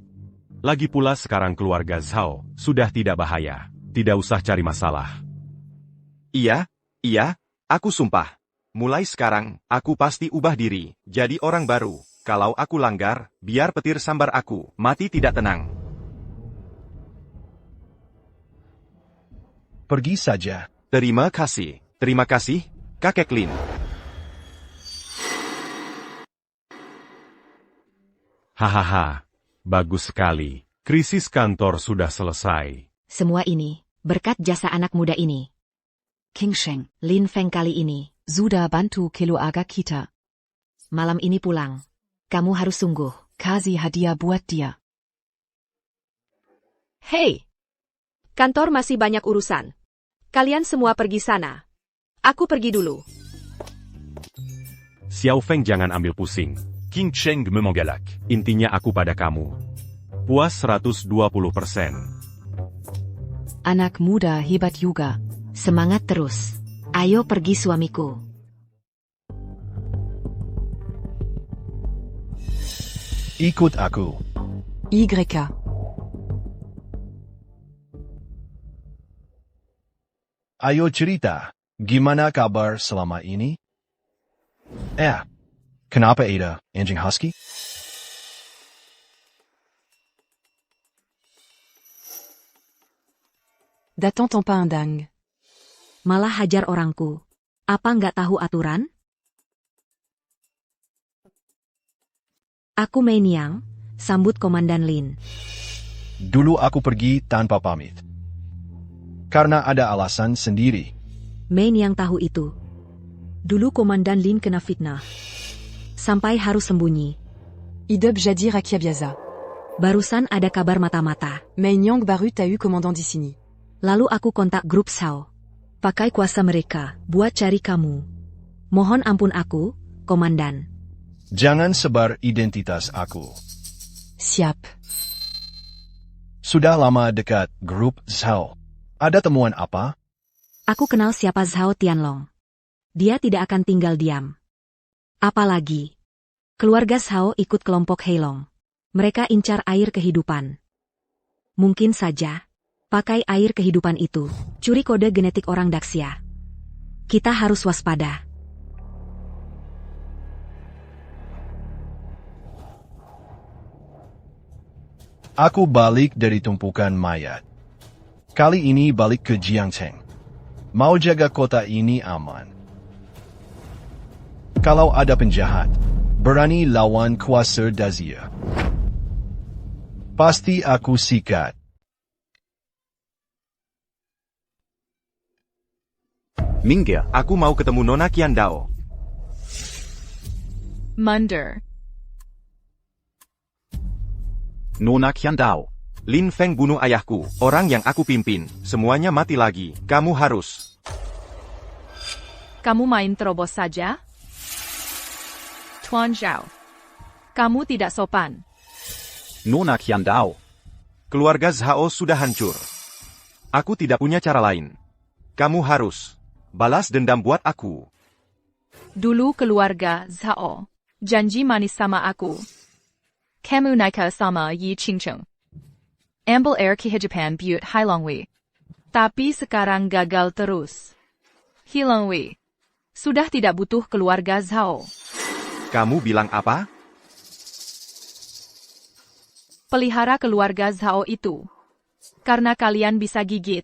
Lagi pula sekarang keluarga Zhao sudah tidak bahaya. Tidak usah cari masalah. Iya, aku sumpah. Mulai sekarang, aku pasti ubah diri, jadi orang baru. Kalau aku langgar, biar petir sambar aku, mati tidak tenang. Pergi saja. Terima kasih, kakek Lin. Hahaha, bagus sekali. Krisis kantor sudah selesai. Semua ini, berkat jasa anak muda ini. King Sheng. Lin Feng kali ini. Sudah bantu keluarga kita. Malam ini pulang. Kamu harus sungguh. Kasih hadiah buat dia. Hei! Kantor masih banyak urusan. Kalian semua pergi sana. Aku pergi dulu. Xiao Feng jangan ambil pusing. King Cheng me mangalak. Intinya aku pada kamu. Puas 120%. Anak muda hebat juga. Semangat terus. Ayo pergi suamiku. Ikut aku. YK. Ayo cerita, gimana kabar selama ini? Kenapa ada anjing husky? D'entends pas un dingue. Malah hajar orangku. Apa nggak tahu aturan? Aku Mei Niang, sambut Komandan Lin. Dulu aku pergi tanpa pamit. Karena ada alasan sendiri. Mei Niang tahu itu. Dulu Komandan Lin kena fitnah. Sampai harus sembunyi. Idub jadi Rakia Biaza. Barusan ada kabar mata-mata. Mei Niang baru tahu commandant di sini. Lalu aku kontak grup Sao. Pakai kuasa mereka, buat cari kamu. Mohon ampun aku, Komandan. Jangan sebar identitas aku. Siap. Sudah lama dekat grup Sao. Ada temuan apa? Aku kenal siapa Zhao Tianlong. Dia tidak akan tinggal diam. Apalagi, keluarga Zhao ikut kelompok Heilong. Mereka incar air kehidupan. Mungkin saja, pakai air kehidupan itu, curi kode genetik orang Daxia. Kita harus waspada. Aku balik dari tumpukan mayat. Kali ini balik ke Jiangcheng. Mau jaga kota ini aman. Kalau ada penjahat, berani lawan kuasa Dazia. Pasti aku sikat. Minggir, aku mau ketemu Nona Qiandao. Mundur. Nona Qiandao. Lin Feng bunuh ayahku, orang yang aku pimpin. Semuanya mati lagi. Kamu harus. Kamu main terobos saja? Tuan Zhao. Kamu tidak sopan. Nona Qiandao. Keluarga Zhao sudah hancur. Aku tidak punya cara lain. Kamu harus balas dendam buat aku. Dulu keluarga Zhao janji manis sama aku. Kamu nikah sama Yi Qingcheng. Ambil air kehidupan buat Hailongwei. Tapi sekarang gagal terus. Hailongwei sudah tidak butuh keluarga Zhao. Kamu bilang apa? Pelihara keluarga Zhao itu. Karena kalian bisa gigit.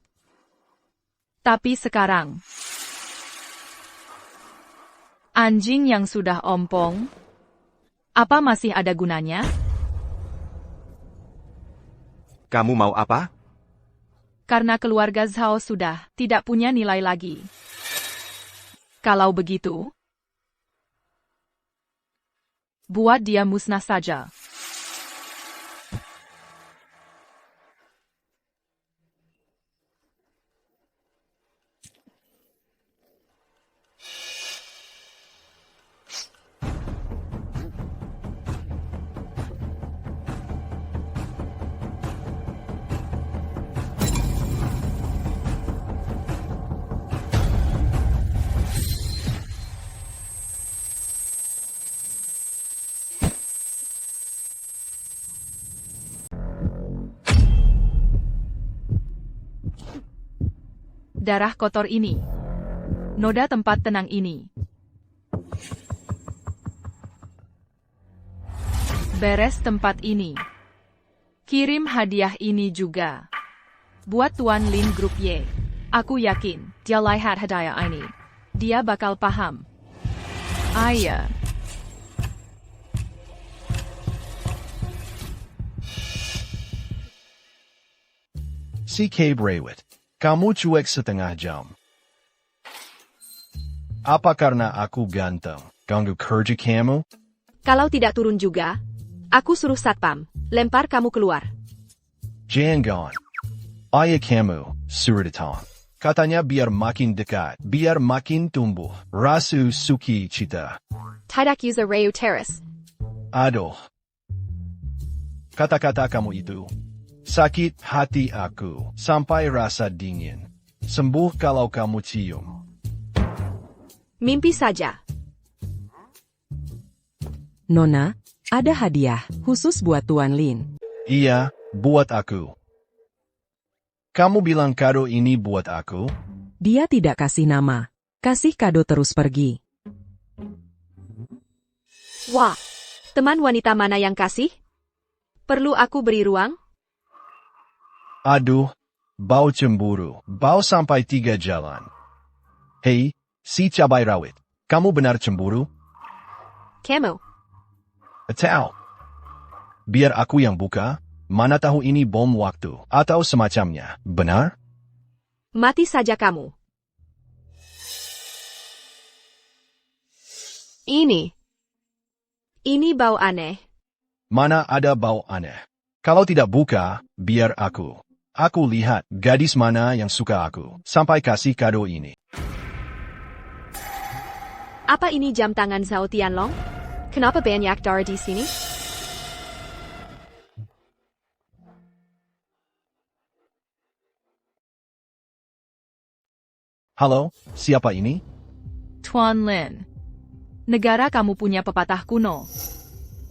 Tapi sekarang, anjing yang sudah ompong, apa masih ada gunanya? Kamu mau apa? Karena keluarga Zhao sudah tidak punya nilai lagi. Kalau begitu, buat dia musnah saja. Darah kotor ini. Noda tempat tenang ini. Beres tempat ini. Kirim hadiah ini juga. Buat Tuan Lin Grup Y. Aku yakin, dia lihat hadiah ini. Dia bakal paham. Ayah. Si Cabe Raywit. Kamu cuek setengah jam. Apa karena aku ganteng? Ganggu kerja kamu? Kalau tidak turun juga, aku suruh satpam, lempar kamu keluar. Jangan. Ayah kamu, suruh datang. Katanya biar makin dekat, biar makin tumbuh. Rasu suki cita. Tidak user Rayu Terrace. Aduh. Kata-kata kamu itu sakit hati aku sampai rasa dingin. Sembuh kalau kamu cium. Mimpi saja. Nona, ada hadiah khusus buat Tuan Lin. Iya, buat aku. Kamu bilang kado ini buat aku? Dia tidak kasih nama. Kasih kado terus pergi. Wah, teman wanita mana yang kasih? Perlu aku beri ruang? Aduh, bau cemburu. Bau sampai 3 jalan. Hei, si cabai rawit. Kamu benar cemburu? Kamu. Atau biar aku yang buka, mana tahu ini bom waktu, atau semacamnya, benar? Mati saja kamu. Ini bau aneh. Mana ada bau aneh? Kalau tidak buka, biar aku. Aku lihat gadis mana yang suka aku, sampai kasih kado ini. Apa ini jam tangan Zhao Tianlong? Kenapa banyak darah di sini? Halo, siapa ini? Tuan Lin. Negara kamu punya pepatah kuno.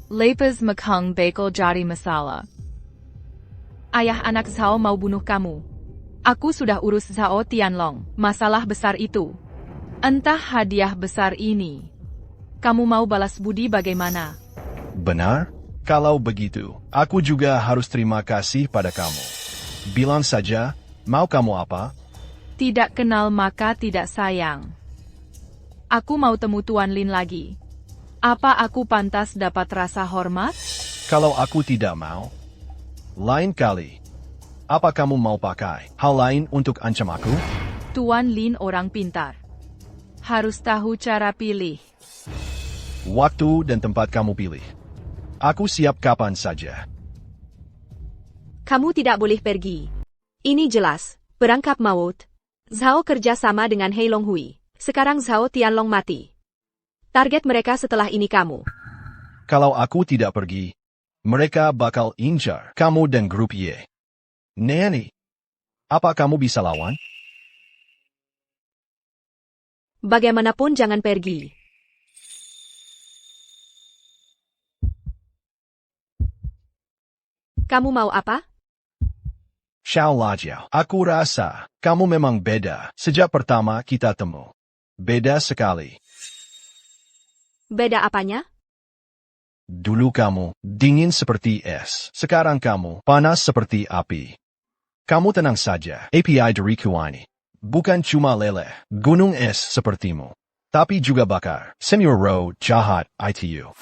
Lepas makan bakal jadi masalah. Ayah anak Zhao mau bunuh kamu. Aku sudah urus Zhao Tianlong, masalah besar itu. Entah hadiah besar ini. Kamu mau balas budi bagaimana? Benar? Kalau begitu, aku juga harus terima kasih pada kamu. Bilang saja, mau kamu apa? Tidak kenal maka tidak sayang. Aku mau temu Tuan Lin lagi. Apa aku pantas dapat rasa hormat? Kalau aku tidak mau, lain kali. Apa kamu mau pakai hal lain untuk ancam aku? Tuan Lin orang pintar. Harus tahu cara pilih. Waktu dan tempat kamu pilih. Aku siap kapan saja. Kamu tidak boleh pergi. Ini jelas, perangkap maut. Zhao kerja sama dengan Hei Long Hui. Sekarang Zhao Tianlong mati. Target mereka setelah ini kamu. Kalau aku tidak pergi, mereka bakal incar kamu dan grup Y. Nani, apa kamu bisa lawan? Bagaimanapun jangan pergi. Kamu mau apa? Xiao Lajiao, aku rasa kamu memang beda sejak pertama kita temu. Beda sekali. Beda apanya? Dulu kamu dingin seperti es, sekarang kamu panas seperti api. Kamu tenang saja, API dariku ini. Bukan cuma leleh, gunung es sepertimu. Tapi juga bakar, Senior Row, jahat, ITU.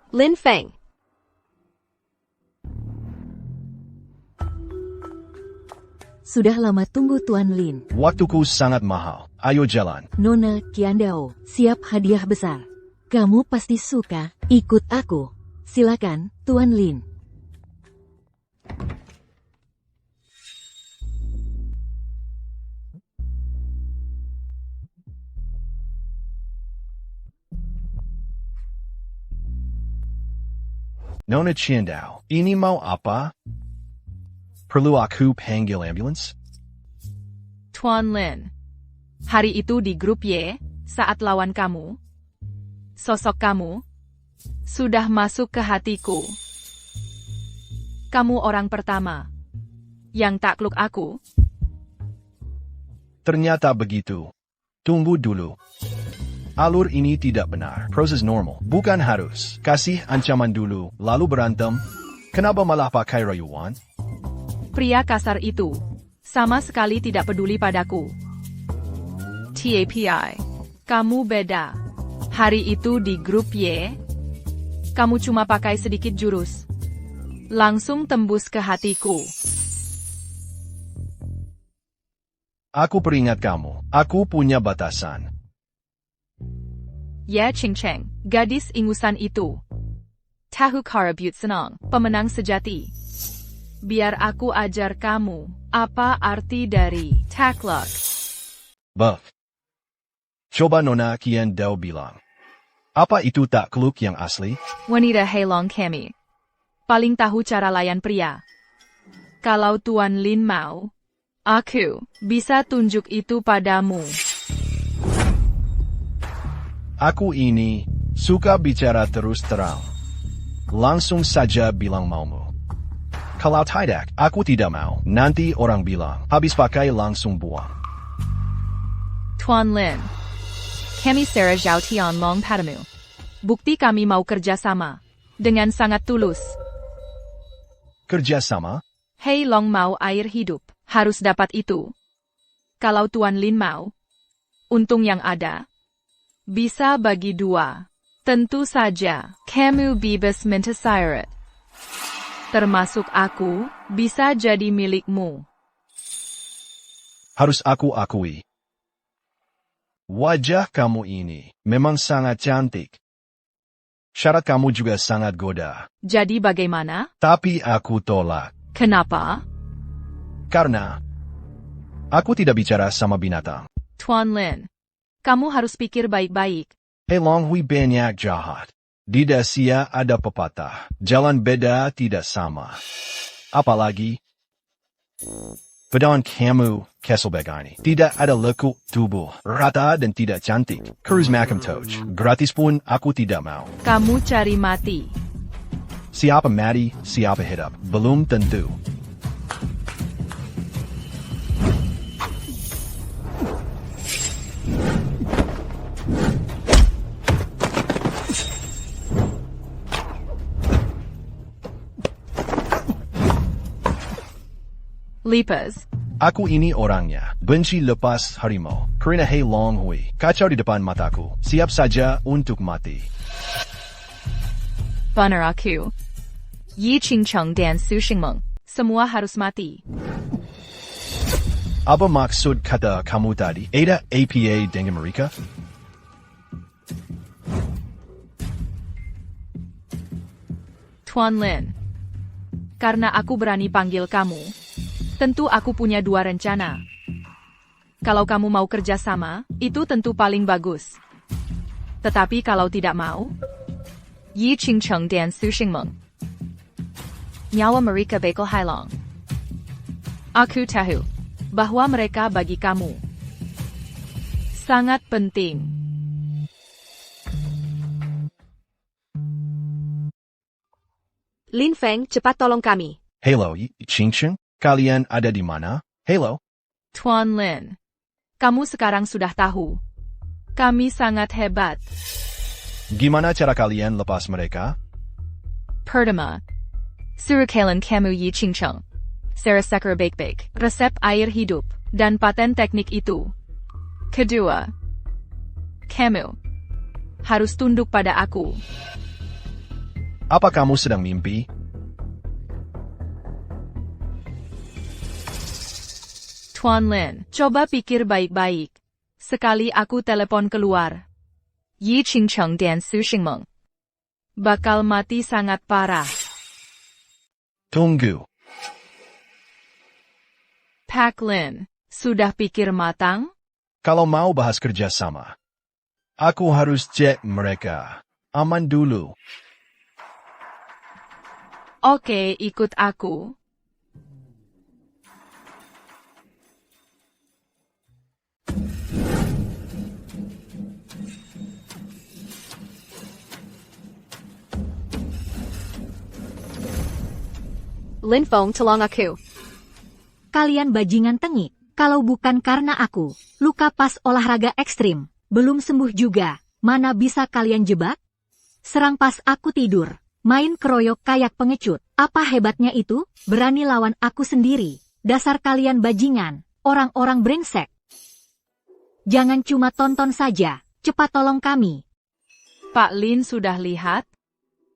Lin Feng. Sudah lama tunggu Tuan Lin. Waktuku sangat mahal. Ayo jalan. Nona Qiandao, siap hadiah besar. Kamu pasti suka, ikut aku. Silakan, Tuan Lin. Nona Qiandao, ini mau apa? Perlu aku panggil ambulans? Tuan Lin. Hari itu di grup Y, saat lawan kamu, sosok kamu sudah masuk ke hatiku. Kamu orang pertama yang takluk aku. Ternyata begitu. Tunggu dulu. Alur ini tidak benar. Proses normal. Bukan harus. Kasih ancaman dulu, lalu berantem. Kenapa malah pakai rayuan? Pria kasar itu sama sekali tidak peduli padaku. TAPI. Kamu beda. Hari itu di grup Y, kamu cuma pakai sedikit jurus. Langsung tembus ke hatiku. Aku peringat kamu. Aku punya batasan. Ye Qingcheng, gadis ingusan itu. Tahu Kara Butte Senang, pemenang sejati. Biar aku ajar kamu, apa arti dari takluk. Buff. Coba Nona Qiandao bilang. Apa itu tak kluk yang asli? Wanita Heilong kami. Paling tahu cara layan pria. Kalau Tuan Lin mau, aku bisa tunjuk itu padamu. Aku ini suka bicara terus terang. Langsung saja bilang maumu. Kalau tidak, aku tidak mau. Nanti orang bilang, habis pakai langsung buang. Tuan Lin, kami Sarah Zhao Tian Long padamu. Bukti kami mau kerjasama. Dengan sangat tulus. Kerjasama? Hei Long mau air hidup. Harus dapat itu. Kalau Tuan Lin mau, untung yang ada. Bisa bagi dua. Tentu saja, kamu bebas minta syarat. Termasuk aku, bisa jadi milikmu. Harus aku akui. Wajah kamu ini memang sangat cantik. Syarat kamu juga sangat goda. Jadi bagaimana? Tapi aku tolak. Kenapa? Karena aku tidak bicara sama binatang. Tuan Lin, kamu harus pikir baik-baik. Heilong Hui banyak jahat. Di Dasia ada pepatah, jalan beda tidak sama. Apalagi, badan kamu kesel begini. Tidak ada lekuk tubuh, rata dan tidak cantik. Kurus macam touch, gratis pun aku tidak mau. Kamu cari mati. Siapa mati, siapa hidup, belum tentu. Lipas. Aku ini orangnya, benci lepas harimau. Karena Heilong Hui, kacau di depan mataku, siap saja untuk mati. Benar aku. Yi Qingcheng dan Su Xingmeng. Semua harus mati. Apa maksud kata kamu tadi? Ada APA dengan mereka? Tuan Lin. Karena aku berani panggil kamu. Tentu aku punya dua rencana. Kalau kamu mau kerjasama, itu tentu paling bagus. Tetapi kalau tidak mau, Yi Qingcheng dan Su Xingmeng. Nyawa mereka bakal hilang. Aku tahu bahwa mereka bagi kamu sangat penting. Lin Feng, cepat tolong kami. Hello, Qingcheng? Kalian ada di mana? Hello? Tuan Lin, kamu sekarang sudah tahu. Kami sangat hebat. Gimana cara kalian lepas mereka? Pertama, suruh kalian kamu Yi Qingcheng. Sarah Sekar Bake-Bake, resep air hidup, dan paten teknik itu. Kedua, kamu harus tunduk pada aku. Apa kamu sedang mimpi? Tuan Lin, coba pikir baik-baik. Sekali aku telepon keluar, Yi Qingcheng dan Su Xingmeng bakal mati sangat parah. Tunggu. Pak Lin, sudah pikir matang? Kalau mau bahas kerjasama, aku harus cek mereka. Aman dulu. Oke, ikut aku. Lin Feng, tolong aku. Kalian bajingan tengik. Kalau bukan karena aku, luka pas olahraga ekstrim, belum sembuh juga. Mana bisa kalian jebak? Serang pas aku tidur. Main keroyok kayak pengecut. Apa hebatnya itu? Berani lawan aku sendiri. Dasar kalian bajingan. Orang-orang brengsek. Jangan cuma tonton saja. Cepat tolong kami. Pak Lin sudah lihat?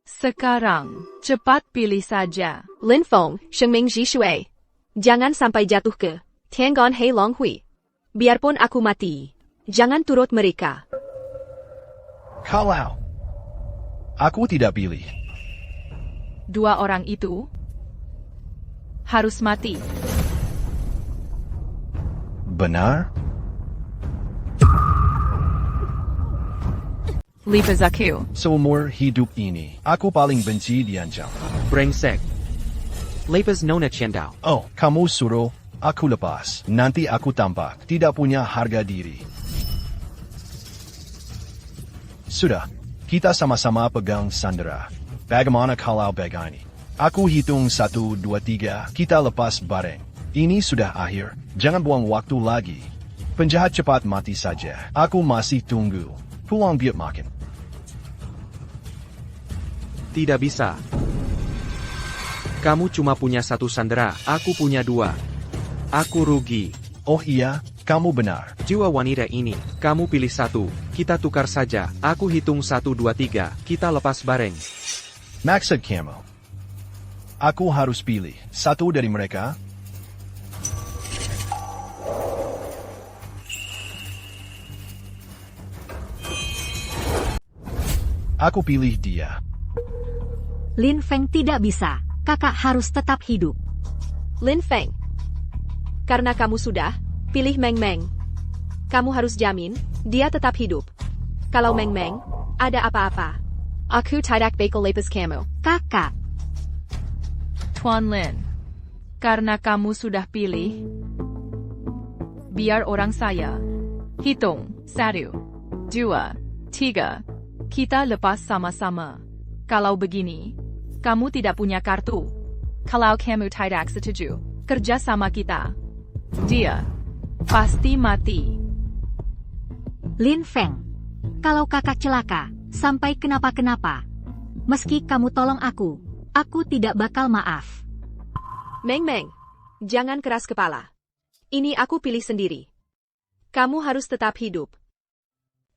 Sekarang, cepat pilih saja. Lin Feng, Shengming Ji Shui. Jangan sampai jatuh ke Tianggon Heilong Hui. Biarpun aku mati, jangan turut mereka. Kalau aku tidak pilih. Dua orang itu harus mati. Benar? Lipas aku. Seumur hidup ini, aku paling benci diancam. Brengsek. Lepas Nona Cendao. Oh, kamu suruh aku lepas. Nanti aku tampak tidak punya harga diri. Sudah, kita sama-sama pegang sandera. Bagaimana kalau begini? Aku hitung 1, 2, 3, kita lepas bareng. Ini sudah akhir, jangan buang waktu lagi. Penjahat cepat mati saja. Aku masih tunggu. Pulang biar makan. Tidak bisa. Kamu cuma punya 1 sandera, aku punya 2. Aku rugi. Oh iya, kamu benar. Jiwa wanita ini, kamu pilih 1, kita tukar saja. Aku hitung 1, 2, 3, kita lepas bareng. Maksud kamu, aku harus pilih satu dari mereka? Aku pilih dia. Lin Feng tidak bisa. Kakak harus tetap hidup. Lin Feng. Karena kamu sudah pilih Meng Meng. Kamu harus jamin dia tetap hidup. Kalau Meng Meng ada apa-apa, aku tidak bakal lepas kamu. Kakak. Tuan Lin. Karena kamu sudah pilih, biar orang saya hitung 1, 2, 3. Kita lepas sama-sama. Kalau begini, kamu tidak punya kartu. Kalau kamu tidak setuju, kerja sama kita. Dia pasti mati. Lin Feng, kalau kakak celaka, sampai kenapa-kenapa, meski kamu tolong aku tidak bakal maaf. Meng Meng, jangan keras kepala. Ini aku pilih sendiri. Kamu harus tetap hidup.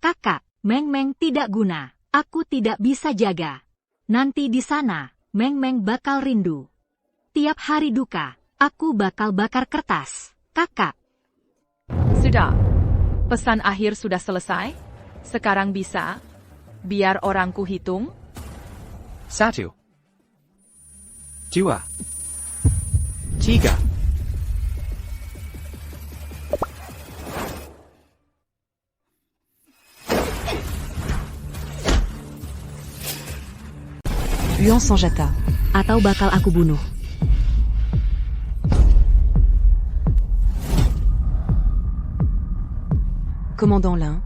Kakak, Meng Meng tidak guna. Aku tidak bisa jaga. Nanti di sana, Meng Meng bakal rindu. Tiap hari duka, aku bakal bakar kertas. Kakak. Sudah. Pesan akhir sudah selesai. Sekarang bisa. Biar orangku hitung. 1, 2, 3. Yuan Sanjata. Atau bakal aku bunuh. Commandant Lin.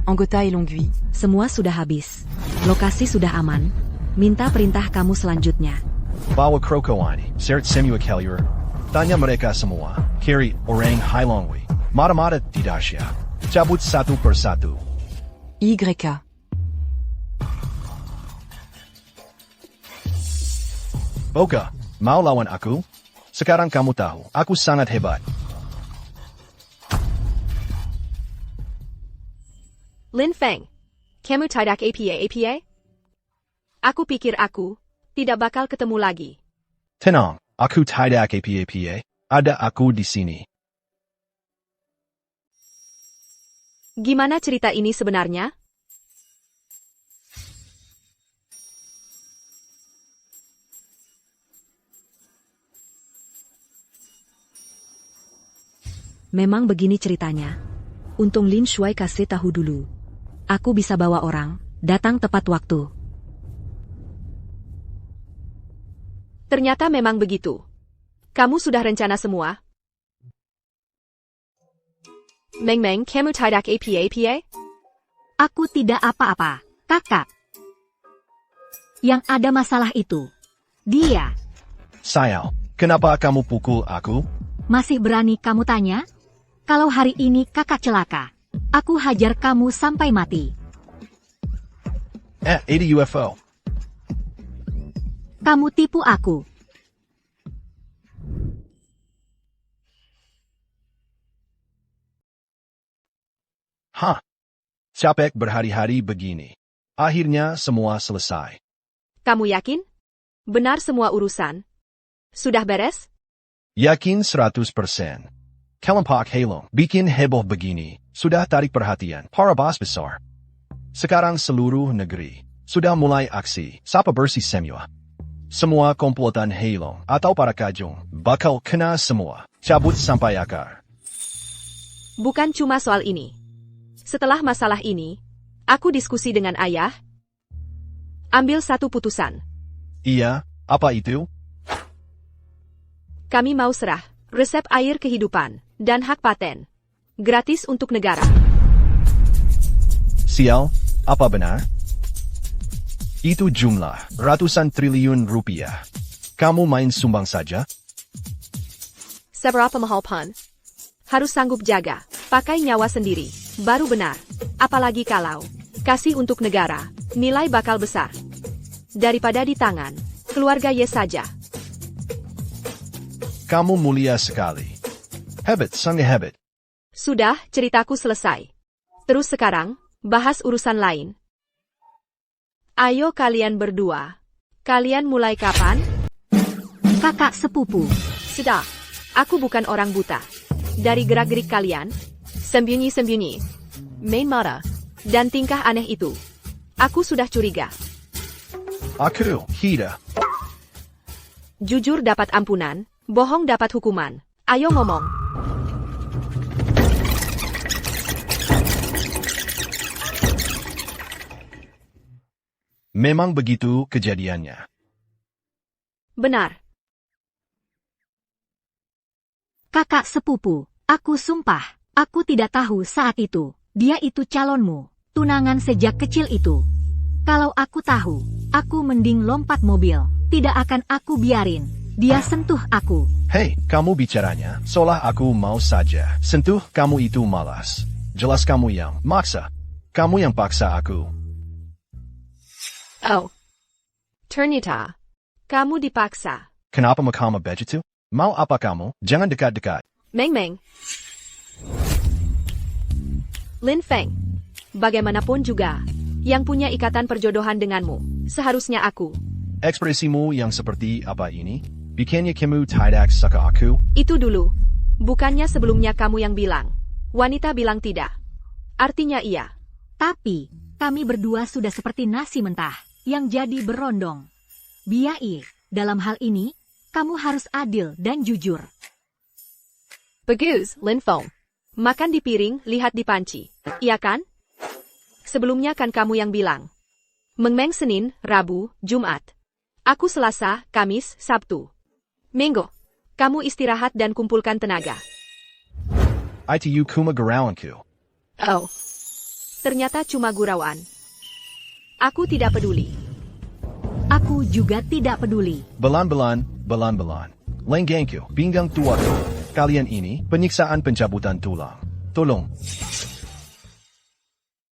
Anggota et Longgui. Semua sudah habis. Lokasi sudah aman. Minta perintah kamu selanjutnya. Bawa Krokoani, Seret Semua Kellier. Tanya mereka semua. Kiri, orang Hailongwi. Mata-mata tidak siap. Cabut satu persatu. YK. Boka, mau lawan aku? Sekarang kamu tahu, aku sangat hebat. Lin Feng, kamu tidak apa-apa? Aku pikir aku tidak bakal ketemu lagi. Tenang, aku tidak apa-apa. Ada aku di sini. Gimana cerita ini sebenarnya? Memang begini ceritanya. Untung Lin Shuai kasih tahu dulu. Aku bisa bawa orang, datang tepat waktu. Ternyata memang begitu. Kamu sudah rencana semua? Meng Meng, kamu tidak apa-apa? Aku tidak apa-apa, kakak. Yang ada masalah itu. Dia. Sayang, kenapa kamu pukul aku? Masih berani kamu tanya? Kalau hari ini kakak celaka, aku hajar kamu sampai mati. Ada UFO. Kamu tipu aku. Hah? Capek berhari-hari begini. Akhirnya semua selesai. Kamu yakin? Benar semua urusan? Sudah beres? Yakin 100%. Kelompok Heilong bikin heboh begini, sudah tarik perhatian para bos besar. Sekarang seluruh negeri sudah mulai aksi sapa bersih semua. Semua komplotan Heilong atau para kajong bakal kena semua, cabut sampai akar. Bukan cuma soal ini. Setelah masalah ini, Aku diskusi dengan ayah. Ambil satu putusan. Iya, apa itu? Kami mau serah resep air kehidupan dan hak paten. Gratis untuk negara. Sial, apa benar? Itu jumlah ratusan triliun rupiah. Kamu main sumbang saja? Seberapa mahal pun? Harus sanggup jaga, pakai nyawa sendiri, baru benar. Apalagi kalau kasih untuk negara, nilai bakal besar. Daripada di tangan keluarga Ye saja. Kamu mulia sekali. Hebat, sangat hebat. Sudah, ceritaku selesai. Terus sekarang, bahas urusan lain. Ayo kalian berdua. Kalian mulai kapan? Kakak sepupu. Sudah, aku bukan orang buta. Dari gerak-gerik kalian, sembunyi-sembunyi, main mata, dan tingkah aneh itu, aku sudah curiga. Aku, Hida. Jujur dapat ampunan, bohong dapat hukuman. Ayo ngomong. Memang begitu kejadiannya. Benar. Kakak sepupu, aku sumpah, aku tidak tahu saat itu, dia itu calonmu, tunangan sejak kecil itu. Kalau aku tahu, aku mending lompat mobil, tidak akan aku biarin, dia sentuh aku. Hei, kamu bicaranya, seolah aku mau saja. Sentuh, kamu itu malas. Jelas kamu yang maksa. Kamu yang paksa aku. Oh. Ternyata, kamu dipaksa. Kenapa kamu begitu? Mau apa kamu? Jangan dekat-dekat. Meng. Lin Feng. Bagaimanapun juga, yang punya ikatan perjodohan denganmu, seharusnya aku. Ekspresimu yang seperti apa ini? Bikinnya kamu tidak suka aku? Itu dulu. Bukannya sebelumnya kamu yang bilang. Wanita bilang tidak. Artinya iya. Tapi, kami berdua sudah seperti nasi mentah, yang jadi berondong. Biai, dalam hal ini, kamu harus adil dan jujur. Bagus, Lin Feng. Makan di piring, lihat di panci. Iya kan? Sebelumnya kan kamu yang bilang. Mengmeng Senin, Rabu, Jumat. Aku Selasa, Kamis, Sabtu. Minggu. Kamu istirahat dan kumpulkan tenaga. Itu cuma gurauanku. Oh. Ternyata cuma gurauan. Aku tidak peduli. Aku juga tidak peduli. Belan. Lenggengku, pinggang tuaku. Kalian ini, penyiksaan pencabutan tulang. Tolong.